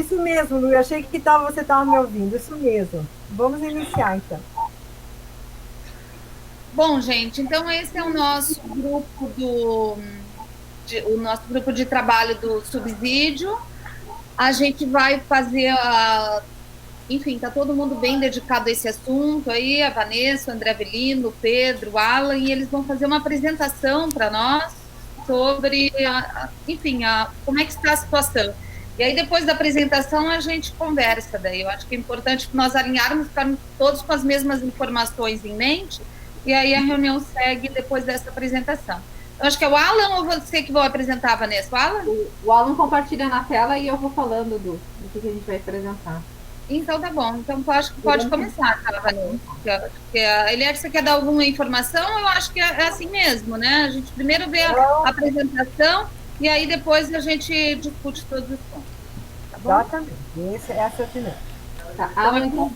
Isso mesmo, Lu, eu achei que você estava me ouvindo, isso mesmo. Vamos iniciar, então. Bom, gente, então esse é o nosso grupo o nosso grupo de trabalho do subsídio. A gente vai fazer enfim, está todo mundo bem dedicado a esse assunto aí, a Vanessa, o André Avelino, o Pedro, o Alan, e eles vão fazer uma apresentação para nós sobre, enfim, como é que está a situação. E aí, depois da apresentação, a gente conversa daí. Eu acho que é importante nós alinharmos, ficarmos todos com as mesmas informações em mente, e aí a reunião segue depois dessa apresentação. Eu acho que é o Alan ou você que vai apresentar, Vanessa? O Alan? O aluno compartilha na tela e eu vou falando do que a gente vai apresentar. Então tá bom. Então acho que pode começar, tá, Vanessa? Eliette, você quer dar alguma informação? Eu acho que é assim mesmo, né? A gente primeiro vê a apresentação e aí depois a gente discute todos os pontos. Tá bom? Exatamente. Essa é a primeira. Tá, Então, Alan, então,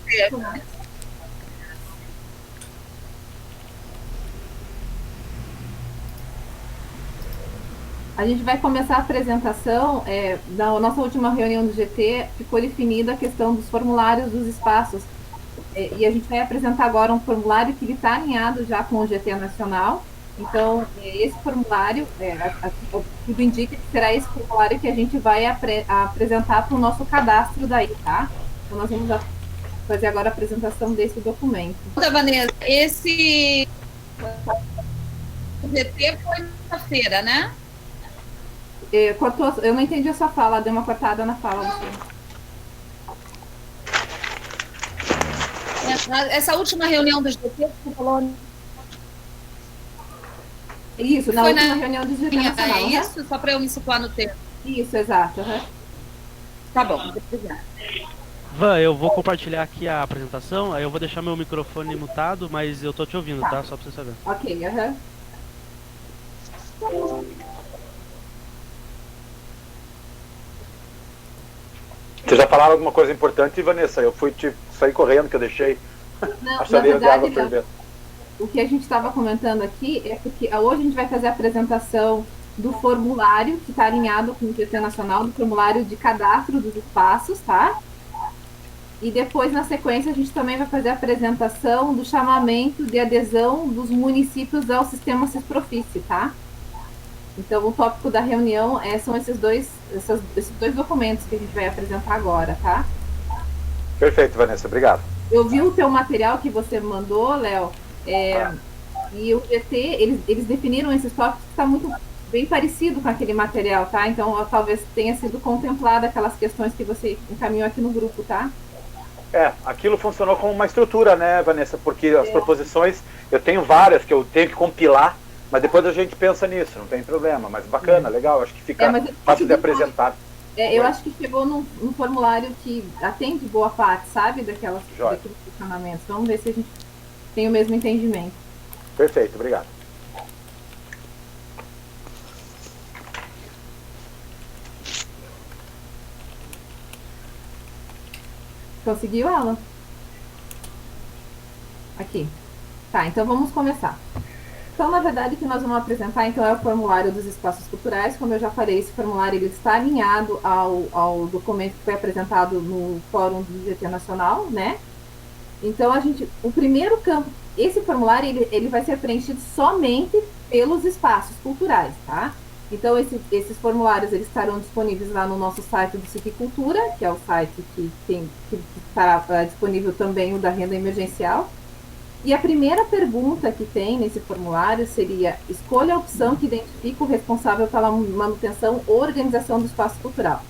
a gente vai começar a apresentação. Na nossa última reunião do GT, ficou definida a questão dos formulários dos espaços. E a gente vai apresentar agora um formulário que está alinhado já com o GT Nacional. Então, esse formulário, tudo indica que será esse formulário que a gente vai apresentar para o nosso cadastro daí, tá? Então, nós vamos fazer agora a apresentação desse documento. Vanessa, esse GT foi na feira, né? Eu não entendi a sua fala, deu uma cortada na fala. Essa última reunião do GT, você falou. Isso, na última reunião do GT Nacional. É isso? Só para eu me situar no tempo. Isso, exato. Tá bom, obrigada. Van, eu vou compartilhar aqui a apresentação, aí eu vou deixar meu microfone mutado, mas eu tô te ouvindo, tá? Só pra você saber. Ok, Vocês já falaram alguma coisa importante, Vanessa? Eu fui sair correndo, que eu deixei a chaleira de água fervendo. O que a gente estava comentando aqui é porque hoje a gente vai fazer a apresentação do formulário que está alinhado com o GT Nacional, do formulário de cadastro dos espaços, tá? E depois, na sequência, a gente também vai fazer a apresentação do chamamento de adesão dos municípios ao sistema Cisprofice, tá? Então, o tópico da reunião são esses dois documentos que a gente vai apresentar agora, tá? Perfeito, Vanessa, obrigado. Eu vi o teu material que você mandou, Léo, e o GT, eles definiram esses tópicos que está muito bem parecido com aquele material, tá? Então, talvez tenha sido contemplada aquelas questões que você encaminhou aqui no grupo, tá? Aquilo funcionou como uma estrutura, né, Vanessa? Porque as proposições, eu tenho várias que eu tenho que compilar, mas depois a gente pensa nisso, não tem problema. Mas bacana, legal, acho que fica fácil de apresentar. Eu acho que chegou num formulário que atende boa parte, sabe, daqueles questionamentos. Vamos ver se a gente tem o mesmo entendimento. Perfeito, obrigado. Conseguiu, Alan? Aqui. Tá, então vamos começar. Então, na verdade, o que nós vamos apresentar, então, é o formulário dos espaços culturais. Como eu já falei, esse formulário ele está alinhado ao documento que foi apresentado no Fórum do GT Nacional, né? Então, o primeiro campo, esse formulário, ele vai ser preenchido somente pelos espaços culturais, tá? Então, esses formulários, eles estarão disponíveis lá no nosso site do Ciquicultura, que é o site que estará disponível também o da renda emergencial. E a primeira pergunta que tem nesse formulário seria: escolha a opção que identifica o responsável pela manutenção ou organização do espaço cultural.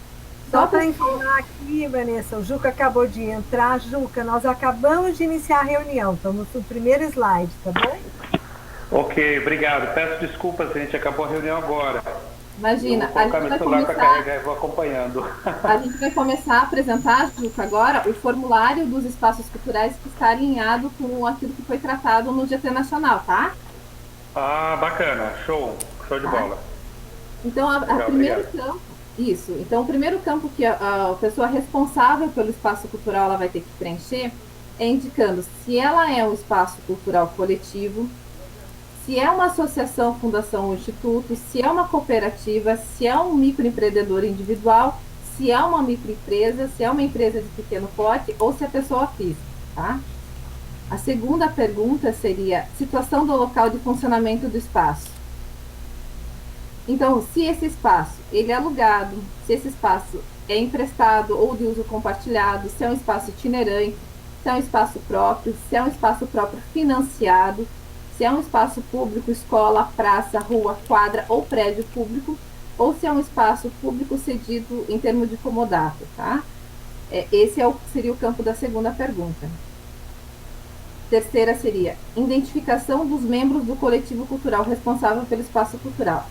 Só para informar aqui, Vanessa, o Juca acabou de entrar. Juca, nós acabamos de iniciar a reunião, estamos no primeiro slide, tá bom? Ok, obrigado. Peço desculpas, gente, acabou a reunião agora. Imagina, a gente vai começar... vou acompanhando. A gente vai começar a apresentar, Juca, agora o formulário dos espaços culturais que está alinhado com aquilo que foi tratado no GT Nacional, tá? Ah, bacana, show de bola. Então, o primeiro campo que a pessoa responsável pelo espaço cultural ela vai ter que preencher é indicando se ela é um espaço cultural coletivo, se é uma associação, fundação ou instituto, se é uma cooperativa, se é um microempreendedor individual, se é uma microempresa, se é uma empresa de pequeno porte ou se é pessoa física, tá? A segunda pergunta seria situação do local de funcionamento do espaço. Então, se esse espaço ele é alugado, se esse espaço é emprestado ou de uso compartilhado, se é um espaço itinerante, se é um espaço próprio, se é um espaço próprio financiado, se é um espaço público, escola, praça, rua, quadra ou prédio público, ou se é um espaço público cedido em termos de comodato, tá? Esse seria o campo da segunda pergunta. Terceira seria identificação dos membros do coletivo cultural responsável pelo espaço cultural.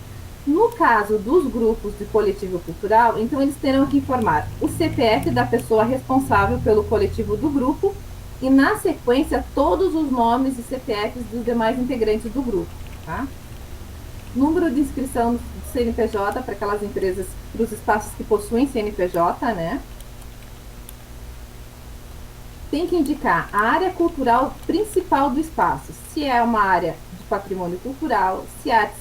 No caso dos grupos de coletivo cultural, então eles terão que informar o CPF da pessoa responsável pelo coletivo do grupo e, na sequência, todos os nomes e CPFs dos demais integrantes do grupo, tá? Número de inscrição do CNPJ para aquelas empresas, para os espaços que possuem CNPJ, né? Tem que indicar a área cultural principal do espaço, se é uma área de patrimônio cultural, se é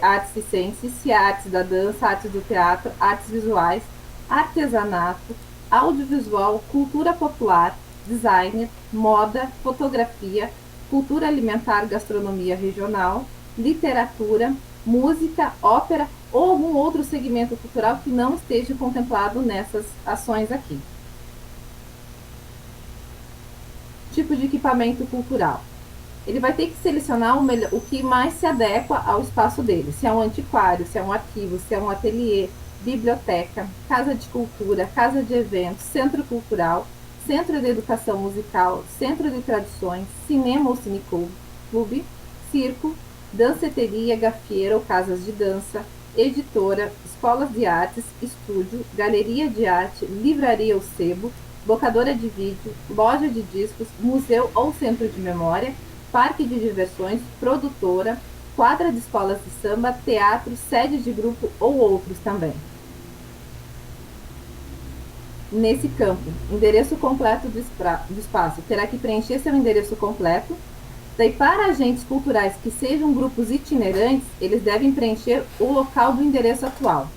artes circenses, se é artes da dança, artes do teatro, artes visuais, artesanato, audiovisual, cultura popular, design, moda, fotografia, cultura alimentar, gastronomia regional, literatura, música, ópera ou algum outro segmento cultural que não esteja contemplado nessas ações aqui. Tipo de equipamento cultural. Ele vai ter que selecionar o que mais se adequa ao espaço dele. Se é um antiquário, se é um arquivo, se é um ateliê, biblioteca, casa de cultura, casa de eventos, centro cultural, centro de educação musical, centro de tradições, cinema ou cineclube, circo, danceteria, gafieira ou casas de dança, editora, escolas de artes, estúdio, galeria de arte, livraria ou sebo, locadora de vídeo, loja de discos, museu ou centro de memória, parque de diversões, produtora, quadra de escolas de samba, teatro, sede de grupo ou outros também. Nesse campo, endereço completo do espaço, terá que preencher seu endereço completo. Daí, para agentes culturais que sejam grupos itinerantes, eles devem preencher o local do endereço atual.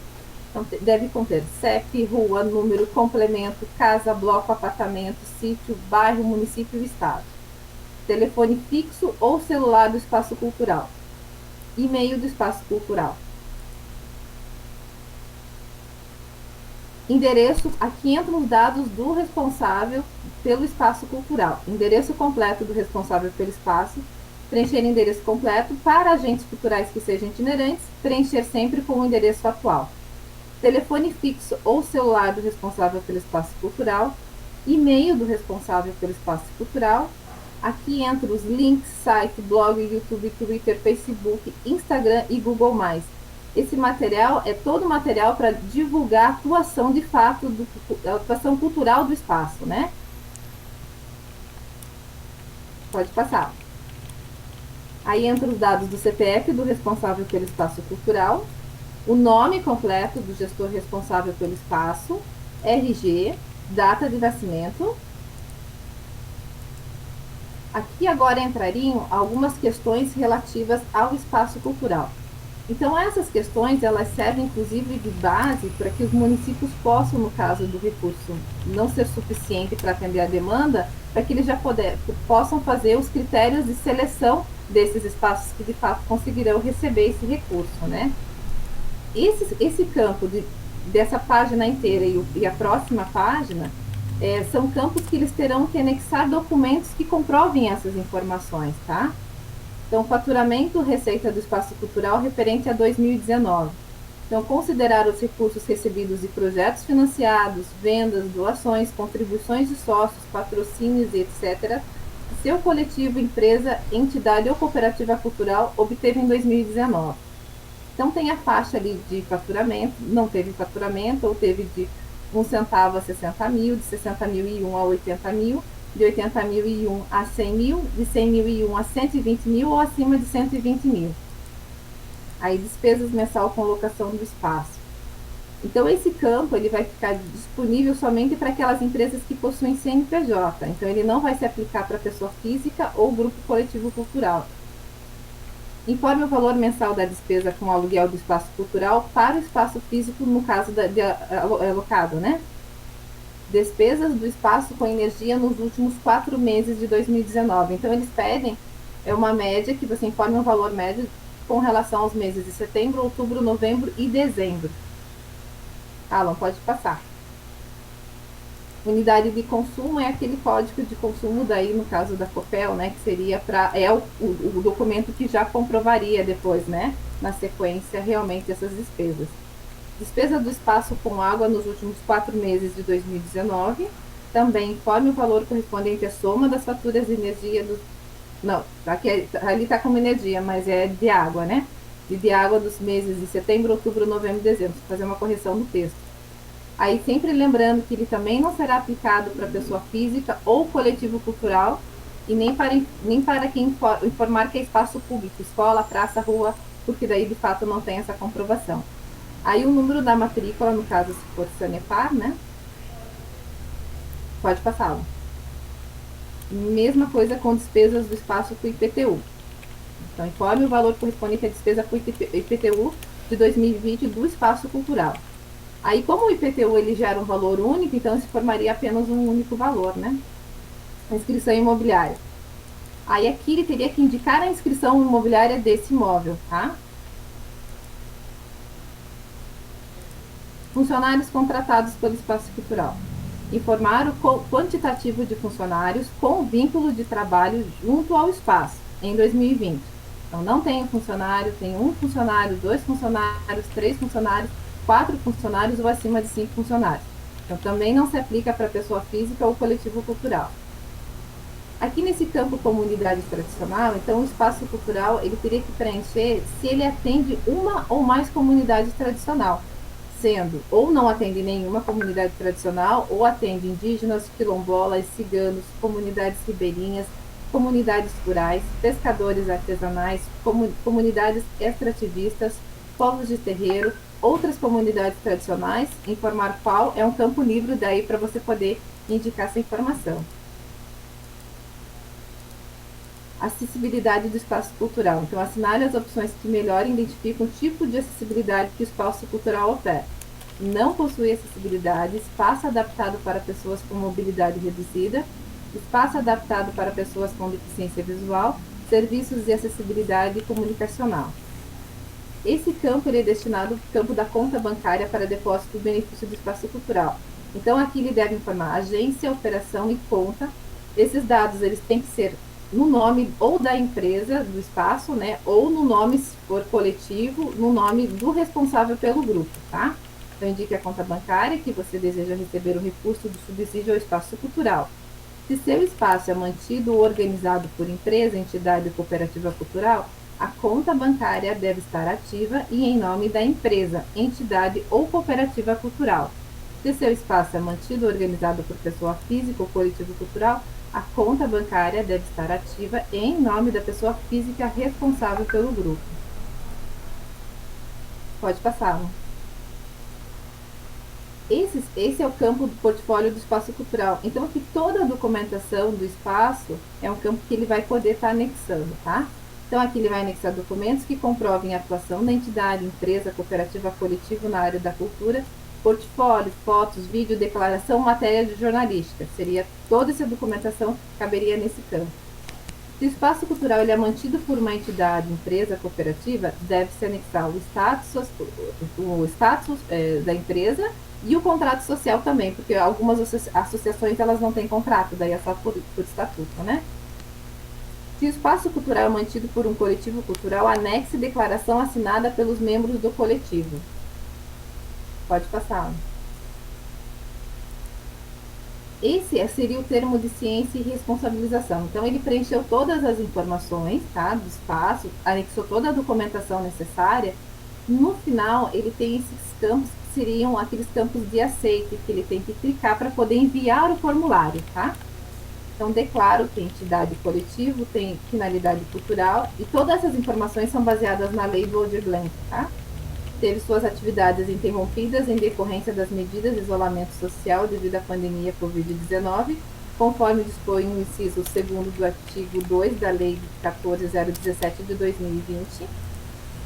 Então, deve conter CEP, rua, número, complemento, casa, bloco, apartamento, sítio, bairro, município e estado. Telefone fixo ou celular do espaço cultural. E-mail do espaço cultural. Endereço, aqui entram os dados do responsável pelo espaço cultural. Endereço completo do responsável pelo espaço. Preencher endereço completo. Para agentes culturais que sejam itinerantes, preencher sempre com o endereço atual. Telefone fixo ou celular do responsável pelo espaço cultural, e-mail do responsável pelo espaço cultural. Aqui entram os links, site, blog, YouTube, Twitter, Facebook, Instagram e Google+. Esse material é todo material para divulgar a atuação de fato, a atuação cultural do espaço, né? Pode passar. Aí entram os dados do CPF do responsável pelo espaço cultural, o nome completo do gestor responsável pelo espaço, RG, data de nascimento. Aqui agora entrariam algumas questões relativas ao espaço cultural. Então, essas questões, elas servem inclusive de base para que os municípios possam, no caso do recurso não ser suficiente para atender a demanda, para que eles já possam fazer os critérios de seleção desses espaços que de fato conseguirão receber esse recurso, né? Esse campo dessa página inteira e a próxima página são campos que eles terão que anexar documentos que comprovem essas informações, tá? Então, faturamento, receita do espaço cultural referente a 2019. Então, considerar os recursos recebidos de projetos financiados, vendas, doações, contribuições de sócios, patrocínios, etc., que seu coletivo, empresa, entidade ou cooperativa cultural obteve em 2019. Então, tem a faixa ali de faturamento, não teve faturamento, ou teve de 1 centavo a 60 mil, de 60.001 a 80 mil, de 80.001 a 100 mil, de 100.001 a 120 mil ou acima de 120 mil. Aí, despesas mensal com locação do espaço. Então, esse campo ele vai ficar disponível somente para aquelas empresas que possuem CNPJ. Então, ele não vai se aplicar para pessoa física ou grupo coletivo cultural. Informe o valor mensal da despesa com aluguel do espaço cultural para o espaço físico, no caso de alocado, né? Despesas do espaço com energia nos últimos 4 meses de 2019. Então, eles pedem uma média, que você informe um valor médio com relação aos meses de setembro, outubro, novembro e dezembro. Alan, pode passar. Unidade de consumo é aquele código de consumo, daí no caso da Copel, né, que seria o documento que já comprovaria depois, né, na sequência, realmente essas despesas. Despesa do espaço com água nos últimos 4 meses de 2019. Também informe o valor correspondente à soma das faturas de energia dos... Não, ali está como energia, mas é de água, né? De água dos meses de setembro, outubro, novembro e dezembro. Vou fazer uma correção no texto. Aí sempre lembrando que ele também não será aplicado para pessoa física ou coletivo cultural e nem para quem informar que é espaço público, escola, praça, rua, porque daí de fato não tem essa comprovação. Aí o número da matrícula, no caso se for Sanepar, né? Pode passá-lo. Mesma coisa com despesas do espaço com IPTU. Então, informe o valor correspondente à despesa com IPTU de 2020 do espaço cultural. Aí, como o IPTU ele gera um valor único, então se formaria apenas um único valor, né? Inscrição imobiliária. Aí aqui ele teria que indicar a inscrição imobiliária desse imóvel, tá? Funcionários contratados pelo espaço cultural. Informar o quantitativo de funcionários com vínculo de trabalho junto ao espaço em 2020. Então, não tem um funcionário, tem 1 funcionário, 2 funcionários, 3 funcionários, 4 funcionários ou acima de 5 funcionários. Então, também não se aplica para pessoa física ou coletivo cultural. Aqui nesse campo comunidade tradicional, então o espaço cultural ele teria que preencher se ele atende uma ou mais comunidades tradicional, sendo ou não atende nenhuma comunidade tradicional, ou atende indígenas, quilombolas, ciganos, comunidades ribeirinhas, comunidades rurais, pescadores artesanais, comunidades extrativistas, povos de terreiro, outras comunidades tradicionais, informar qual é um campo livre daí para você poder indicar essa informação. Acessibilidade do espaço cultural. Então, assinale as opções que melhor identificam o tipo de acessibilidade que o espaço cultural oferece. Não possui acessibilidade, espaço adaptado para pessoas com mobilidade reduzida, espaço adaptado para pessoas com deficiência visual, serviços de acessibilidade comunicacional. Esse campo ele é destinado ao campo da conta bancária para depósito do benefício do espaço cultural. Então, aqui ele deve informar agência, operação e conta. Esses dados eles têm que ser no nome ou da empresa, do espaço, né, ou no nome, se for coletivo, no nome do responsável pelo grupo, tá? Então, indique a conta bancária que você deseja receber o recurso do subsídio ao espaço cultural. Se seu espaço é mantido ou organizado por empresa, entidade ou cooperativa cultural, a conta bancária deve estar ativa e em nome da empresa, entidade ou cooperativa cultural. Se seu espaço é mantido ou organizado por pessoa física ou coletivo cultural, a conta bancária deve estar ativa em nome da pessoa física responsável pelo grupo. Pode passar. Esse é o campo do portfólio do espaço cultural. Então, aqui toda a documentação do espaço é um campo que ele vai poder estar anexando, tá? Então, aqui ele vai anexar documentos que comprovem a atuação da entidade, empresa, cooperativa, coletivo na área da cultura, portfólio, fotos, vídeo, declaração, matéria de jornalística. Seria toda essa documentação que caberia nesse campo. Se o espaço cultural ele é mantido por uma entidade, empresa, cooperativa, deve-se anexar o status da empresa e o contrato social também, porque algumas associações elas não têm contrato, daí é só por estatuto, né? Se o espaço cultural é mantido por um coletivo cultural, anexe declaração assinada pelos membros do coletivo. Pode passar. Esse seria o termo de ciência e responsabilização. Então, ele preencheu todas as informações, tá, do espaço, anexou toda a documentação necessária. No final, ele tem esses campos que seriam aqueles campos de aceite, que ele tem que clicar para poder enviar o formulário, tá? Então, declaro que entidade coletivo tem finalidade cultural e todas essas informações são baseadas na lei do Aldir Blanc, tá? Teve suas atividades interrompidas em decorrência das medidas de isolamento social devido à pandemia Covid-19, conforme dispõe o inciso 2º do artigo 2 da Lei 14.017 de 2020.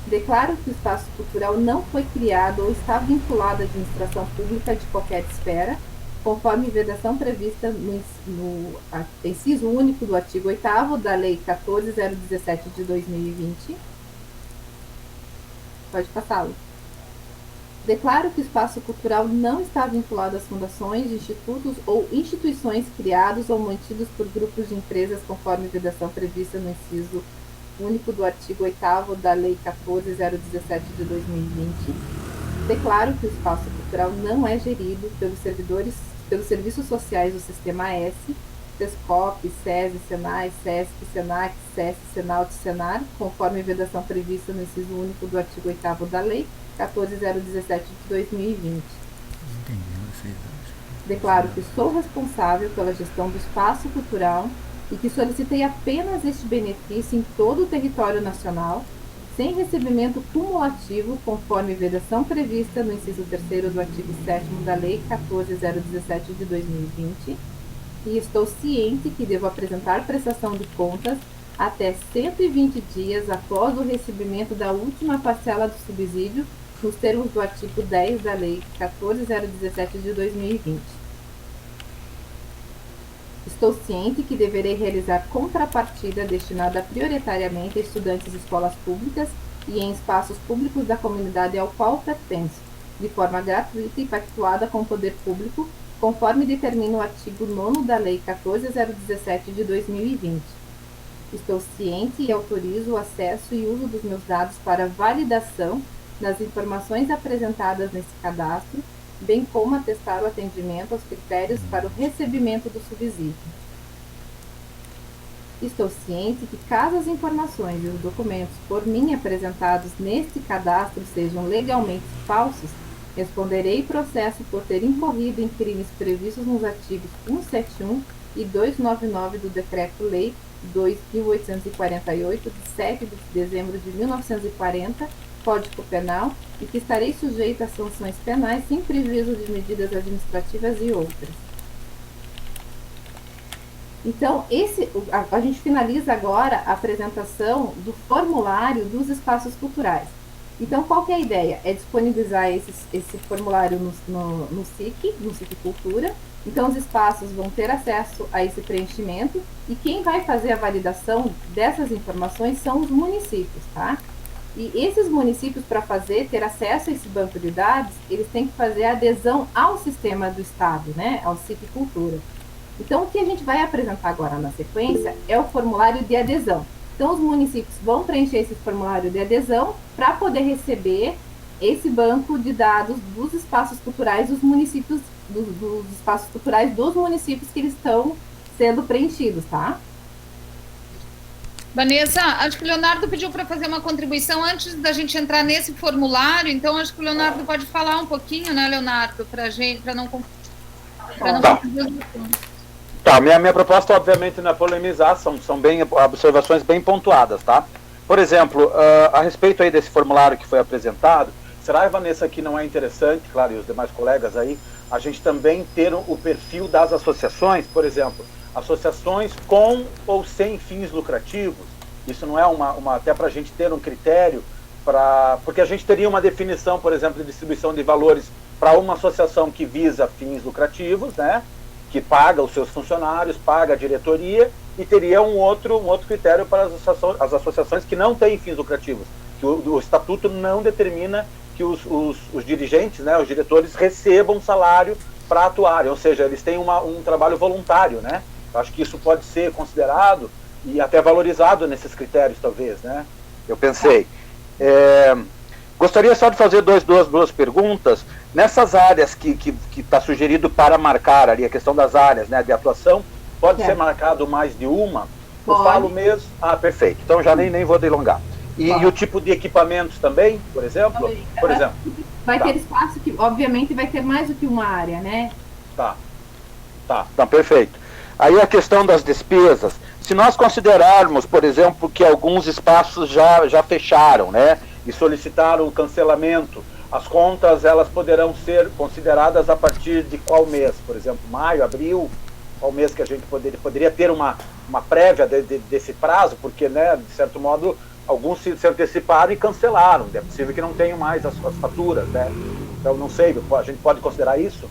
Declaro que o espaço cultural não foi criado ou está vinculado à administração pública de qualquer esfera, conforme vedação prevista no inciso único do artigo 8º da Lei 14.017 de 2020. Pode passá-lo. Declaro que o espaço cultural não está vinculado às fundações, institutos ou instituições criados ou mantidos por grupos de empresas conforme vedação prevista no inciso único do artigo 8º da Lei 14.017 de 2020. Declaro que o espaço cultural não é gerido pelos serviços sociais do Sistema S, SESCOP, SESI, SENAI, SESC, SENAC, SESC, SENALT e SENAR, conforme vedação prevista no inciso único do artigo 8º da Lei 14.017 de 2020. Declaro que sou responsável pela gestão do espaço cultural e que solicitei apenas este benefício em todo o território nacional, sem recebimento cumulativo, conforme vedação prevista no inciso 3º do artigo 7º da Lei 14.017 de 2020, e estou ciente que devo apresentar prestação de contas até 120 dias após o recebimento da última parcela do subsídio, nos termos do artigo 10 da Lei 14.017 de 2020. Estou ciente que deverei realizar contrapartida destinada prioritariamente a estudantes de escolas públicas e em espaços públicos da comunidade ao qual pertenço, de forma gratuita e pactuada com o poder público, conforme determina o artigo 9º da Lei 14.017 de 2020. Estou ciente e autorizo o acesso e uso dos meus dados para validação das informações apresentadas nesse cadastro, bem como atestar o atendimento aos critérios para o recebimento do subsídio. Estou ciente que, caso as informações e os documentos por mim apresentados neste cadastro sejam legalmente falsos, responderei processo por ter incorrido em crimes previstos nos artigos 171 e 299 do Decreto-Lei 2.848, de 7 de dezembro de 1940, Código Penal, e que estarei sujeita a sanções penais sem prejuízo de medidas administrativas e outras. Então, a gente finaliza agora a apresentação do formulário dos espaços culturais. Então, qual que é a ideia? É disponibilizar esse formulário no SIC, no SIC Cultura. Então, os espaços vão ter acesso a esse preenchimento e quem vai fazer a validação dessas informações são os municípios, tá? E esses municípios, para ter acesso a esse banco de dados, eles têm que fazer a adesão ao sistema do Estado, né? Ao SIC Cultura. Então, o que a gente vai apresentar agora na sequência é o formulário de adesão. Então, os municípios vão preencher esse formulário de adesão para poder receber esse banco de dados dos espaços culturais dos municípios, dos espaços culturais dos municípios que eles estão sendo preenchidos, tá? Vanessa, acho que o Leonardo pediu para fazer uma contribuição antes da gente entrar nesse formulário, então acho que o Leonardo pode falar um pouquinho, né, Leonardo, para gente, para não Tá, minha proposta, obviamente, não é polemizar, são observações bem pontuadas, tá? Por exemplo, a respeito aí desse formulário que foi apresentado, será, Vanessa, que não é interessante, claro, e os demais colegas aí, a gente também ter o perfil das associações, por exemplo, associações com ou sem fins lucrativos? Isso não é até para a gente ter um critério, porque a gente teria uma definição, por exemplo, de distribuição de valores para uma associação que visa fins lucrativos, né? Que paga os seus funcionários, paga a diretoria, e teria um outro critério para as associações que não têm fins lucrativos, que o estatuto não determina que os dirigentes, né, os diretores recebam salário para atuarem, ou seja, eles têm um trabalho voluntário, né? Eu acho que isso pode ser considerado e até valorizado nesses critérios, talvez, né? Eu pensei. Gostaria só de fazer duas perguntas. Nessas áreas que está sugerido para marcar ali, a questão das áreas, né, de atuação, pode ser marcado mais de uma? Eu falo mesmo... Ah, perfeito. Então já nem vou delongar. E o tipo de equipamentos também, por exemplo? Por exemplo. Vai ter espaço que, obviamente, vai ter mais do que uma área, né? Tá, perfeito. Aí a questão das despesas. Se nós considerarmos, por exemplo, que alguns espaços já fecharam, né, e solicitaram o cancelamento, as contas elas poderão ser consideradas a partir de qual mês? Por exemplo, maio, abril? qual mês que a gente poderia ter uma prévia desse prazo, porque, né, de certo modo, alguns se anteciparam e cancelaram. É possível que não tenham mais as suas faturas, né? Então, não sei, a gente pode considerar isso?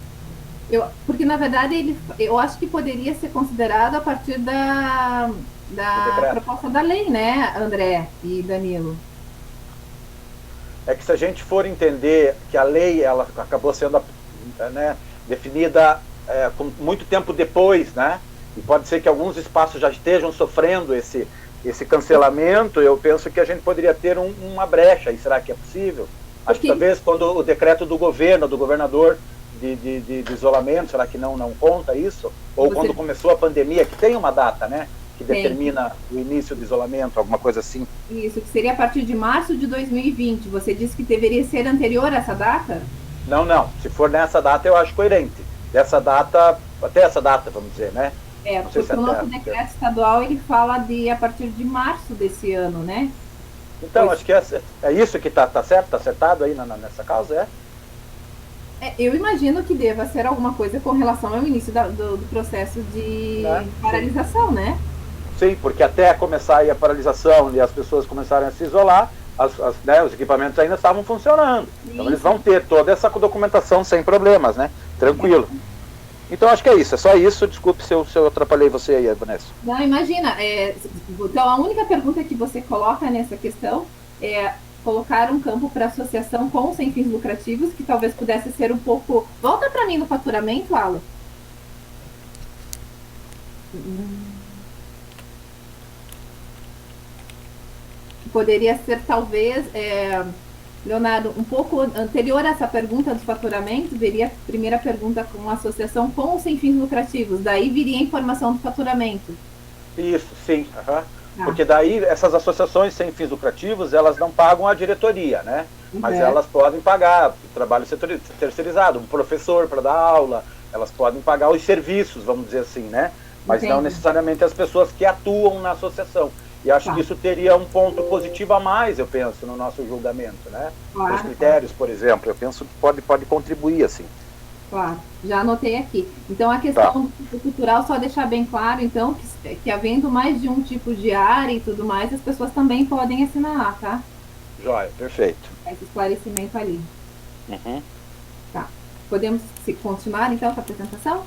Porque, na verdade, eu acho que poderia ser considerado a partir da proposta da lei, né, André e Danilo? É que se a gente for entender que a lei ela acabou sendo, né, definida com muito tempo depois, né, e pode ser que alguns espaços já estejam sofrendo esse cancelamento, eu penso que a gente poderia ter uma brecha, e será que é possível? Acho que talvez quando o decreto do governo, do governador de isolamento, será que não conta isso? Ou quando começou a pandemia, que tem uma data, né, que determina o início do isolamento, alguma coisa assim. Isso, que seria a partir de março de 2020. Você disse que deveria ser anterior a essa data? Não. Se for nessa data, eu acho coerente. Dessa data, até essa data, vamos dizer, né? Porque o nosso decreto estadual, ele fala a partir de março desse ano, né? Então, acho que é isso que está certo, está acertado aí nessa causa, eu imagino que deva ser alguma coisa com relação ao início do processo de paralisação, né? Sim, porque até começar aí a paralisação e as pessoas começarem a se isolar, os equipamentos ainda estavam funcionando. Isso. Então eles vão ter toda essa documentação sem problemas, né? Tranquilo. Então acho que é isso, é só isso. Desculpe se eu atrapalhei você aí, Vanessa. Não, imagina. Então a única pergunta que você coloca nessa questão é colocar um campo para associação com sem fins lucrativos, que talvez pudesse ser um pouco... Volta para mim no faturamento, Ala. Poderia ser, talvez, Leonardo, um pouco anterior a essa pergunta do faturamento, viria a primeira pergunta com associação com sem fins lucrativos, daí viria a informação do faturamento. Isso, sim. Porque daí essas associações sem fins lucrativos, elas não pagam a diretoria, né? Mas elas podem pagar o trabalho terceirizado, um professor para dar aula, elas podem pagar os serviços, vamos dizer assim, né? Mas não necessariamente as pessoas que atuam na associação. E acho que isso teria um ponto positivo a mais, eu penso, no nosso julgamento, né? Os critérios, por exemplo, eu penso que pode contribuir, assim. Claro, já anotei aqui. Então, a questão do tipo cultural, só deixar bem claro, então, que havendo mais de um tipo de área e tudo mais, as pessoas também podem assinar, tá? Joia, perfeito. Esse esclarecimento ali. Uhum. Tá. Podemos continuar, então, com a apresentação?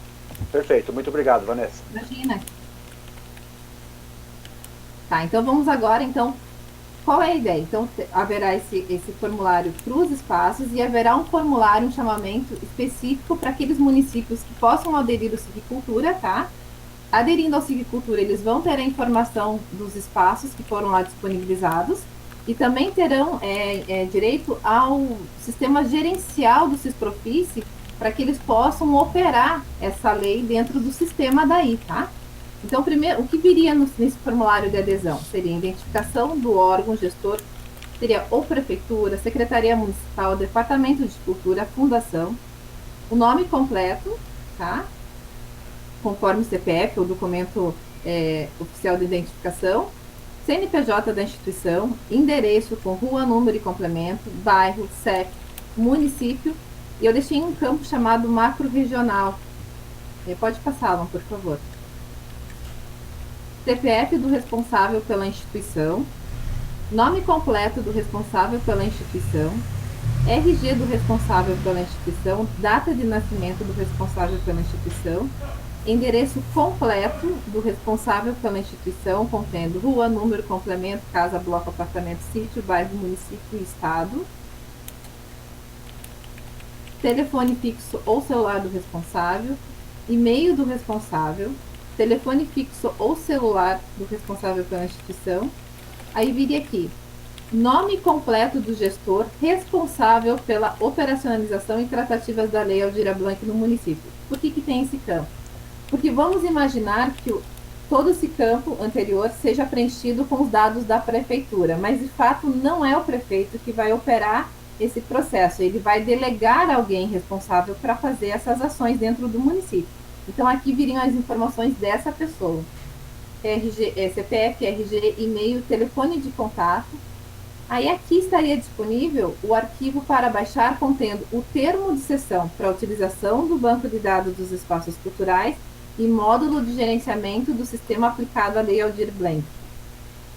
Perfeito, muito obrigado, Vanessa. Imagina. Tá, então vamos agora, então, qual é a ideia? Então, haverá esse formulário para os espaços e haverá um formulário, um chamamento específico para aqueles municípios que possam aderir ao Civicultura, tá? Aderindo ao Civicultura, eles vão ter a informação dos espaços que foram lá disponibilizados e também terão direito ao sistema gerencial do CISPROFICE para que eles possam operar essa lei dentro do sistema daí, tá? Então, primeiro, o que viria nesse formulário de adesão? Seria a identificação do órgão gestor, seria ou prefeitura, secretaria municipal, departamento de cultura, fundação, o nome completo, tá? Conforme CPF, o documento oficial de identificação, CNPJ da instituição, endereço com rua, número e complemento, bairro, CEP, município, e eu deixei um campo chamado macro-regional. Pode passar, Alan, por favor. CPF do responsável pela instituição, nome completo do responsável pela instituição, RG do responsável pela instituição, data de nascimento do responsável pela instituição, endereço completo do responsável pela instituição, contendo rua, número, complemento, casa, bloco, apartamento, sítio, bairro, município e estado, telefone fixo ou celular do responsável, e-mail do responsável, telefone fixo ou celular do responsável pela instituição. Aí viria aqui, nome completo do gestor responsável pela operacionalização e tratativas da Lei Aldir Blanc no município. Por que tem esse campo? Porque vamos imaginar que todo esse campo anterior seja preenchido com os dados da prefeitura, mas de fato não é o prefeito que vai operar esse processo, ele vai delegar alguém responsável para fazer essas ações dentro do município. Então, aqui viriam as informações dessa pessoa. CPF, RG, e-mail, telefone de contato. Aí, aqui estaria disponível o arquivo para baixar contendo o termo de cessão para a utilização do banco de dados dos espaços culturais e módulo de gerenciamento do sistema aplicado à Lei Aldir Blanc.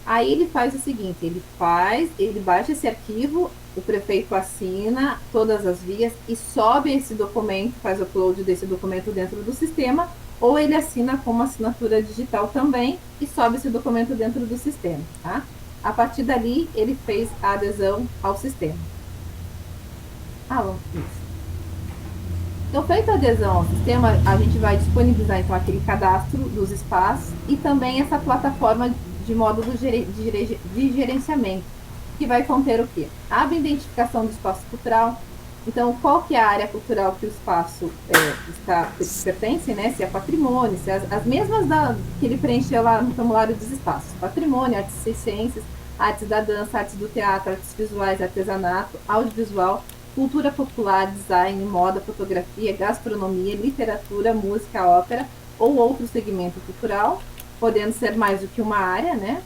Aí ele faz o seguinte, ele baixa esse arquivo, o prefeito assina todas as vias e sobe esse documento, faz o upload desse documento dentro do sistema, ou ele assina com uma assinatura digital também e sobe esse documento dentro do sistema, tá? A partir dali, ele fez a adesão ao sistema. Isso. Então, feita a adesão ao sistema, a gente vai disponibilizar, então, aquele cadastro dos espaços e também essa plataforma de módulo de gerenciamento, que vai conter o quê? A identificação do espaço cultural. Então, qual que é a área cultural que o espaço pertence, né? Se é patrimônio, se é as mesmas que ele preencheu lá no formulário dos espaços. Patrimônio, artes e ciências, artes da dança, artes do teatro, artes visuais, artesanato, audiovisual, cultura popular, design, moda, fotografia, gastronomia, literatura, música, ópera ou outro segmento cultural, podendo ser mais do que uma área, né?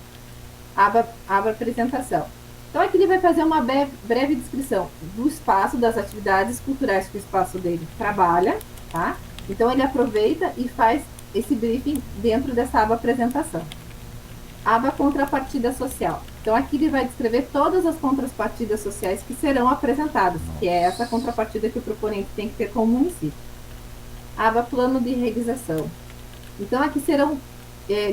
Aba apresentação. Então, aqui ele vai fazer uma breve descrição do espaço, das atividades culturais que o espaço dele trabalha, tá? Então, ele aproveita e faz esse briefing dentro dessa aba apresentação. Aba contrapartida social. Então, aqui ele vai descrever todas as contrapartidas sociais que serão apresentadas, que é essa contrapartida que o proponente tem que ter com o município. Aba plano de realização. Então, aqui serão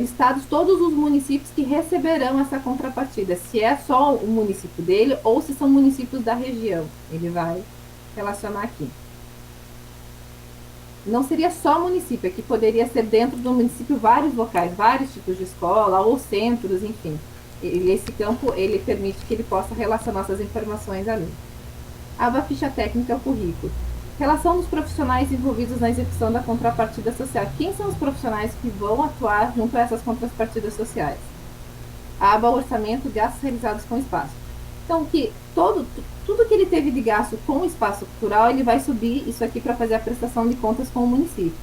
listados todos os municípios que receberão essa contrapartida, se é só o município dele ou se são municípios da região. Ele vai relacionar aqui. Não seria só município, aqui poderia ser dentro do município vários locais, vários tipos de escola ou centros, enfim. E esse campo, ele permite que ele possa relacionar essas informações ali. Aba ficha técnica ao currículo. Relação dos profissionais envolvidos na execução da contrapartida social. Quem são os profissionais que vão atuar junto a essas contrapartidas sociais? Aba orçamento, gastos realizados com espaço. Então, tudo que ele teve de gasto com o espaço cultural, ele vai subir isso aqui para fazer a prestação de contas com o município.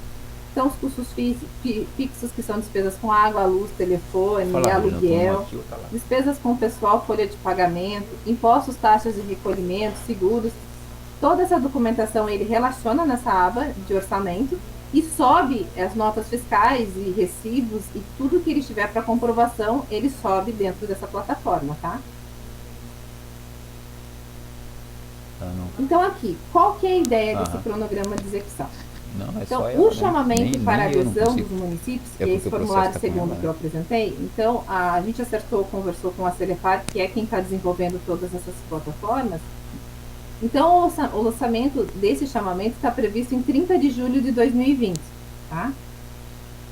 Então, os custos fixos, que são despesas com água, luz, telefone, aluguel, despesas com pessoal, folha de pagamento, impostos, taxas de recolhimento, seguros. Toda essa documentação ele relaciona nessa aba de orçamento e sobe as notas fiscais e recibos e tudo que ele tiver para comprovação, ele sobe dentro dessa plataforma, tá? Então aqui, qual que é a ideia desse cronograma de execução? Então, o chamamento para adesão dos municípios, que é esse formulário segundo que eu apresentei, então a gente conversou com a Celepar, que é quem está desenvolvendo todas essas plataformas. Então, o lançamento desse chamamento está previsto em 30 de julho de 2020, tá?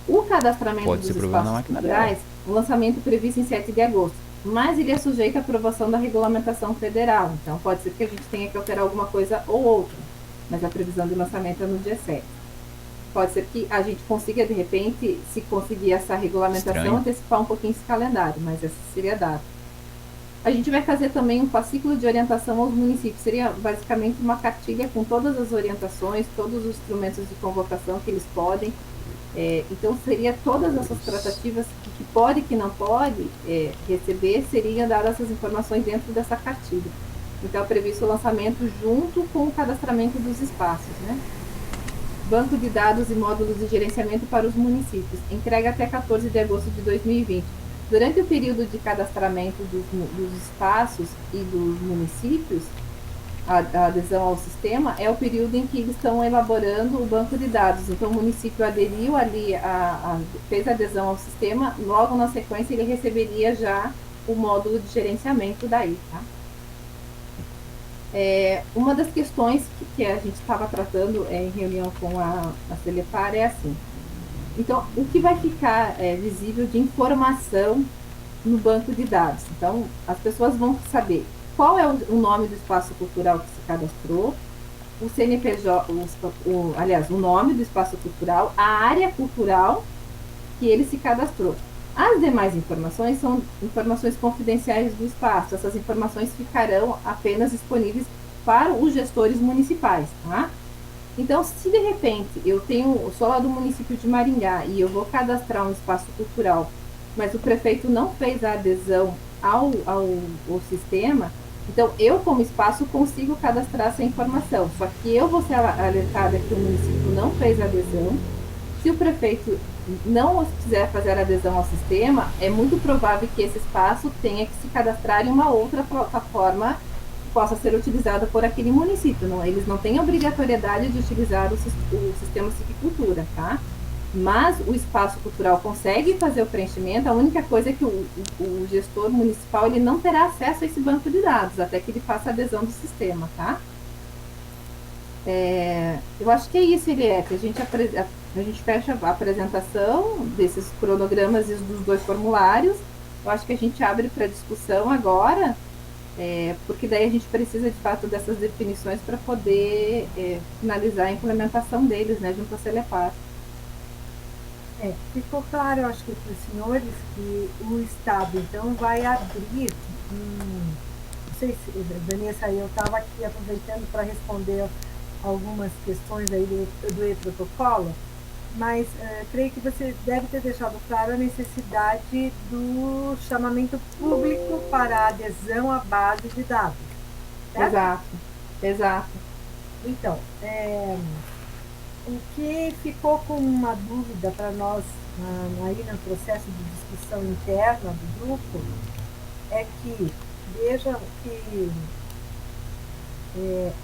O cadastramento dos espaços culturais, o lançamento previsto em 7 de agosto, mas ele é sujeito à aprovação da regulamentação federal, então pode ser que a gente tenha que alterar alguma coisa ou outra, mas a previsão de lançamento é no dia 7. Pode ser que a gente consiga, de repente, se conseguir essa regulamentação, antecipar um pouquinho esse calendário, mas essa seria a data. A gente vai fazer também um fascículo de orientação aos municípios. Seria basicamente uma cartilha com todas as orientações, todos os instrumentos de convocação que eles podem. Então, seria todas essas tratativas que pode e que não pode receber, seriam dadas essas informações dentro dessa cartilha. Então, é previsto o lançamento junto com o cadastramento dos espaços, né? Banco de dados e módulos de gerenciamento para os municípios. Entrega até 14 de agosto de 2020. Durante o período de cadastramento dos espaços e dos municípios, a adesão ao sistema é o período em que eles estão elaborando o banco de dados. Então, o município aderiu ali, fez a adesão ao sistema, logo na sequência ele receberia já o módulo de gerenciamento daí, tá? Uma das questões que a gente estava tratando em reunião com a Celepar é assim. Então, o que vai ficar visível de informação no banco de dados? Então, as pessoas vão saber qual é o nome do espaço cultural que se cadastrou, o CNPJ, o nome do espaço cultural, a área cultural que ele se cadastrou. As demais informações são informações confidenciais do espaço. Essas informações ficarão apenas disponíveis para os gestores municipais, tá? Então, se de repente eu sou lá do município de Maringá e eu vou cadastrar um espaço cultural, mas o prefeito não fez a adesão ao sistema, então eu, como espaço, consigo cadastrar essa informação. Só que eu vou ser alertada que o município não fez a adesão se o prefeito não quiser fazer adesão ao sistema, é muito provável que esse espaço tenha que se cadastrar em uma outra plataforma que possa ser utilizada por aquele município. Não, eles não têm obrigatoriedade de utilizar o sistema Civicultura, tá? Mas o espaço cultural consegue fazer o preenchimento. A única coisa é que o gestor municipal ele não terá acesso a esse banco de dados até que ele faça a adesão do sistema, tá? Eu acho que é isso, Eliette. A gente fecha a apresentação desses cronogramas e dos 2 formulários. Eu acho que a gente abre para discussão agora, porque daí a gente precisa, de fato, dessas definições para poder finalizar a implementação deles, né, junto à Celepar. Ficou claro, eu acho que para os senhores, que o Estado, então, vai abrir, não sei se, Vanessa, eu estava aqui aproveitando para responder algumas questões aí do e-protocolo, mas creio que você deve ter deixado claro a necessidade do chamamento público para a adesão à base de dados. Certo? Exato. Então, o que ficou com uma dúvida para nós aí no processo de discussão interna do grupo é que, vejam que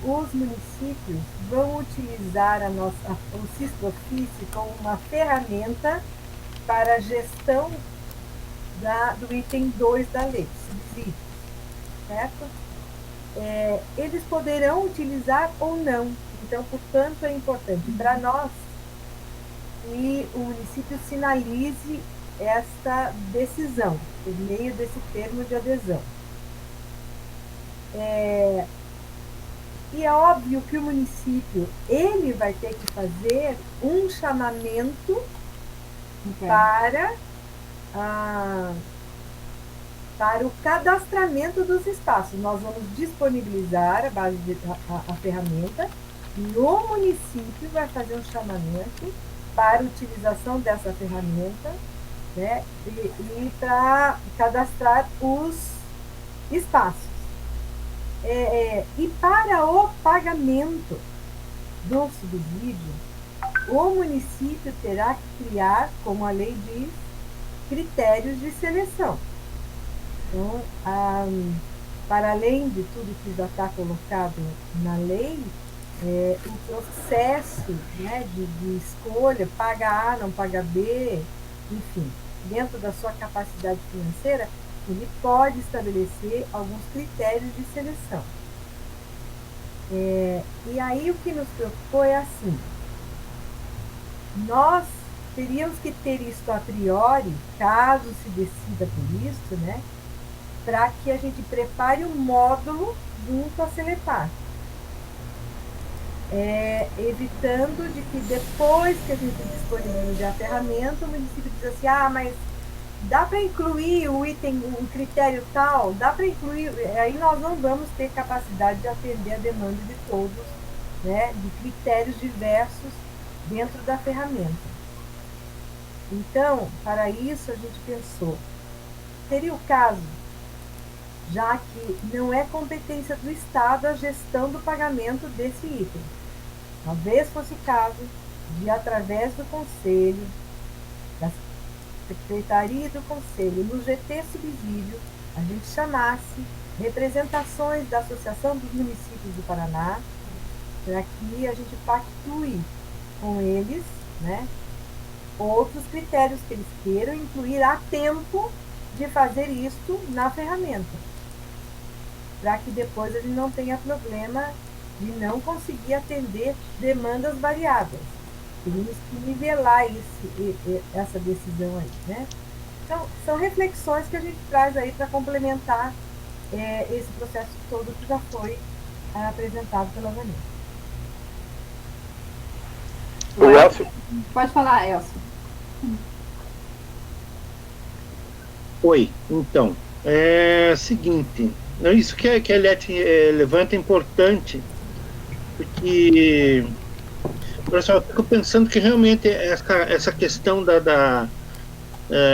os municípios vão utilizar o Cisprofice como uma ferramenta para a gestão do item 2 da lei, subsídios, certo? Eles poderão utilizar ou não. Então, portanto, é importante para nós que o município sinalize esta decisão por meio desse termo de adesão. E é óbvio que o município ele vai ter que fazer um chamamento para o cadastramento dos espaços. Nós vamos disponibilizar a ferramenta. No município vai fazer um chamamento para a utilização dessa ferramenta, né, e para cadastrar os espaços. E para o pagamento do subsídio, o município terá que criar, como a lei diz, critérios de seleção. Então, para além de tudo que já está colocado na lei, o processo, né, de escolha, paga A, não paga B, enfim, dentro da sua capacidade financeira, ele pode estabelecer alguns critérios de seleção. E aí o que nos preocupou é assim, nós teríamos que ter isso a priori, caso se decida por isso, né, para que a gente prepare um módulo junto à Celepar. Evitando de que depois que a gente disponibilize a ferramenta, o município diz assim, mas dá para incluir o item, um critério tal, dá para incluir, aí nós não vamos ter capacidade de atender a demanda de todos, né, de critérios diversos dentro da ferramenta. Então, para isso a gente pensou, seria o caso, já que não é competência do Estado a gestão do pagamento desse item. Talvez fosse o caso de, através do Conselho, da Secretaria do Conselho, no GT Subsídio, a gente chamasse representações da Associação dos Municípios do Paraná, para que a gente pactue com eles, né, outros critérios que eles queiram incluir a tempo de fazer isso na ferramenta, para que depois ele não tenha problema de não conseguir atender demandas variadas. Teríamos que nivelar essa decisão aí, né? Então, são reflexões que a gente traz aí para complementar esse processo todo que já foi apresentado pela Vanessa. O Elcio? Pode falar, Elcio. Oi, então, seguinte, isso que a Eliette levanta é importante, porque, pessoal, eu fico pensando que realmente essa questão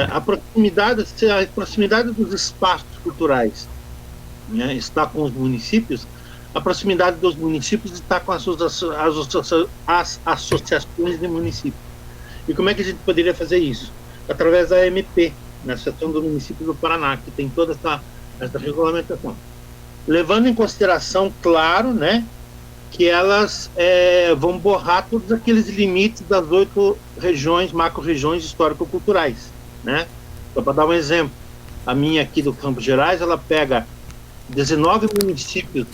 a proximidade dos espaços culturais, né, está com os municípios, a proximidade dos municípios está com as associações de municípios. E como é que a gente poderia fazer isso? Através da AMP, na Associação do Município do Paraná, que tem toda essa regulamentação. Levando em consideração, claro, né, que elas vão borrar todos aqueles limites das 8 regiões, macro-regiões histórico-culturais, né? Só para dar um exemplo, a minha aqui do Campos Gerais, ela pega 19 municípios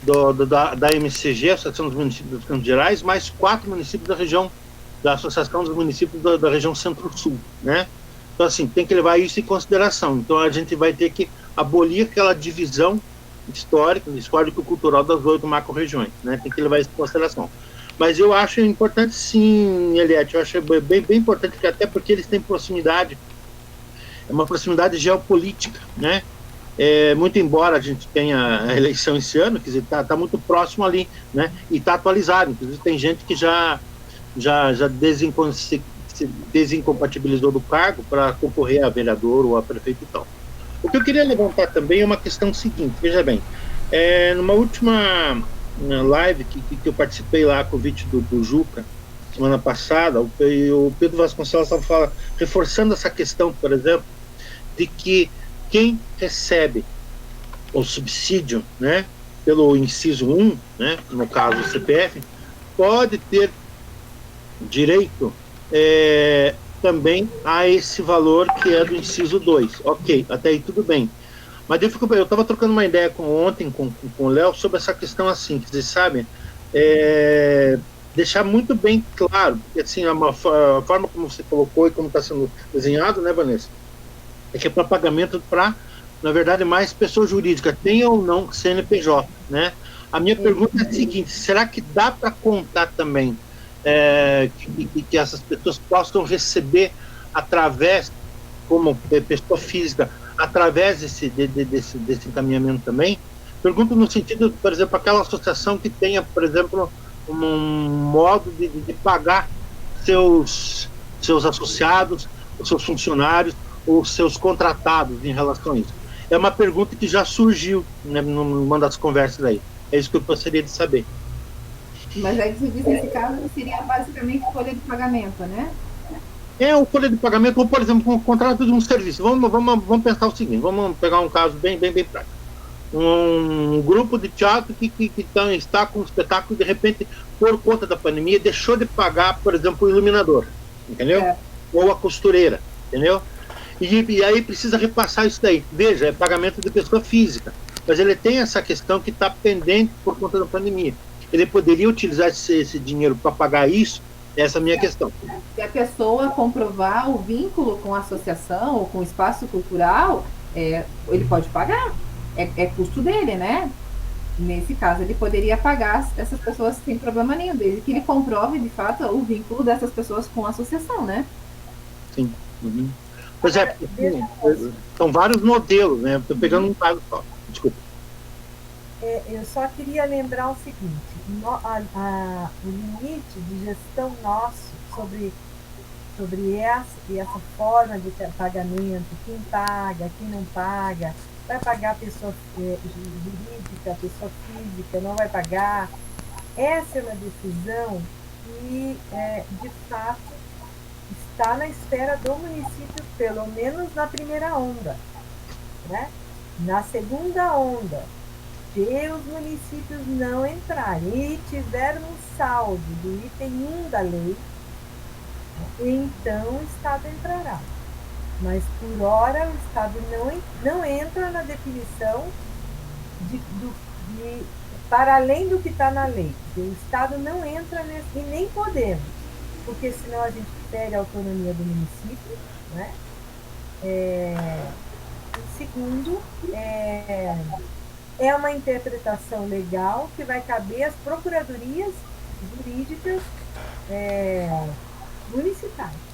da MCG, Associação dos Municípios dos Campos Gerais, mais 4 municípios da Associação dos Municípios da região Centro-Sul, né? Então, assim, tem que levar isso em consideração. Então, a gente vai ter que abolir aquela divisão histórico-cultural das 8 macro-regiões, né? Tem que levar isso em consideração. Mas eu acho importante, sim, Eliette, eu acho bem importante, até porque eles têm proximidade, é uma proximidade geopolítica, né? Muito embora a gente tenha a eleição esse ano, quer dizer, tá muito próximo ali, né? E está atualizado. Inclusive, tem gente que já desincompatibilizou do cargo para concorrer a vereador ou a prefeito e tal. O que eu queria levantar também é uma questão seguinte, veja bem, numa última live que eu participei lá, convite do Juca, semana passada, o Pedro Vasconcelos estava reforçando essa questão, por exemplo, de que quem recebe o subsídio, né, pelo inciso 1, né, no caso o CPF, pode ter direito também a esse valor que é do inciso 2. Ok, até aí tudo bem. Mas eu estava trocando uma ideia ontem com o Léo sobre essa questão assim, que vocês sabem, deixar muito bem claro, porque assim, a forma como você colocou e como está sendo desenhado, né, Vanessa, é que é para pagamento para, na verdade, mais pessoa jurídica, tenha ou não CNPJ, né? A minha pergunta é a seguinte, será que dá para contar também que essas pessoas possam receber através, como pessoa física, através desse encaminhamento também? Pergunto no sentido, por exemplo, aquela associação que tenha, por exemplo, um modo de pagar seus associados, os seus funcionários, ou seus contratados em relação a isso. É uma pergunta que já surgiu, né, numa das conversas aí. É isso que eu gostaria de saber. Mas aí você diz, nesse caso, seria basicamente folha de pagamento, né? O folha de pagamento, ou, por exemplo, um contrato de um serviço. Vamos pensar o seguinte, vamos pegar um caso bem prático. Um grupo de teatro que está com um espetáculo, de repente, por conta da pandemia, deixou de pagar, por exemplo, o iluminador, entendeu? Ou a costureira, entendeu? E aí precisa repassar isso daí. Veja, é pagamento de pessoa física, mas ele tem essa questão que está pendente por conta da pandemia. Ele poderia utilizar esse dinheiro para pagar isso? Essa é a minha questão. Se a pessoa comprovar o vínculo com a associação ou com o espaço cultural, ele pode pagar. É custo dele, né? Nesse caso, ele poderia pagar essas pessoas sem problema nenhum, desde que ele comprove, de fato, o vínculo dessas pessoas com a associação, né? Sim. Uhum. Pois são vários modelos, né? Estou pegando um caso só. Desculpa. Eu só queria lembrar o seguinte, o limite de gestão nosso sobre essa forma de pagamento, quem paga, quem não paga, vai pagar pessoa jurídica, pessoa física, não vai pagar. Essa é uma decisão que, de fato, está na esfera do município, pelo menos na primeira onda, né? Na segunda onda, se os municípios não entrarem e tiverem um saldo do item 1 da lei, então o Estado entrará. Mas, por hora, o Estado não entra na definição para além do que está na lei. O Estado não entra nesse, e nem podemos, porque senão a gente perde a autonomia do município, né? Segundo, é uma interpretação legal que vai caber às procuradorias jurídicas municipais.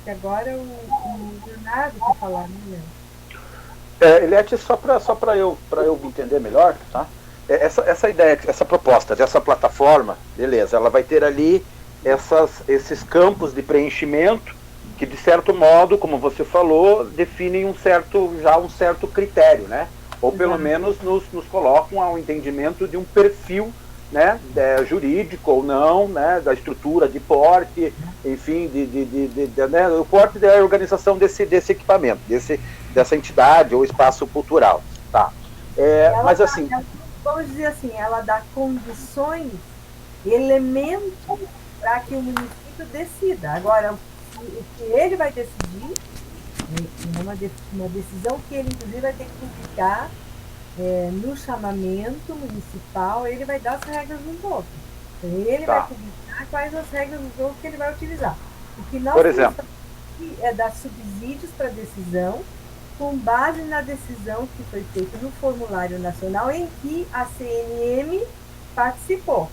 Agora o Leonardo quer falar, né? Eliette, só para eu entender melhor, tá? Essa ideia, essa proposta dessa plataforma, beleza, ela vai ter ali esses campos de preenchimento que, de certo modo, como você falou, definem um certo critério, né? Ou pelo menos nos colocam ao entendimento de um perfil né, jurídico ou não, né, da estrutura de porte, enfim, né, o porte da organização desse equipamento, dessa entidade ou espaço cultural. Tá. Mas assim... Vamos dizer assim, ela dá condições, elementos para que o município decida. Agora, o que ele vai decidir é uma decisão que ele, inclusive, vai ter que publicar no chamamento municipal. Ele vai dar as regras do jogo. Ele vai publicar quais as regras do jogo que ele vai utilizar. O que nós temos é dar subsídios para decisão, com base na decisão que foi feita no Formulário Nacional, em que a CNM participou.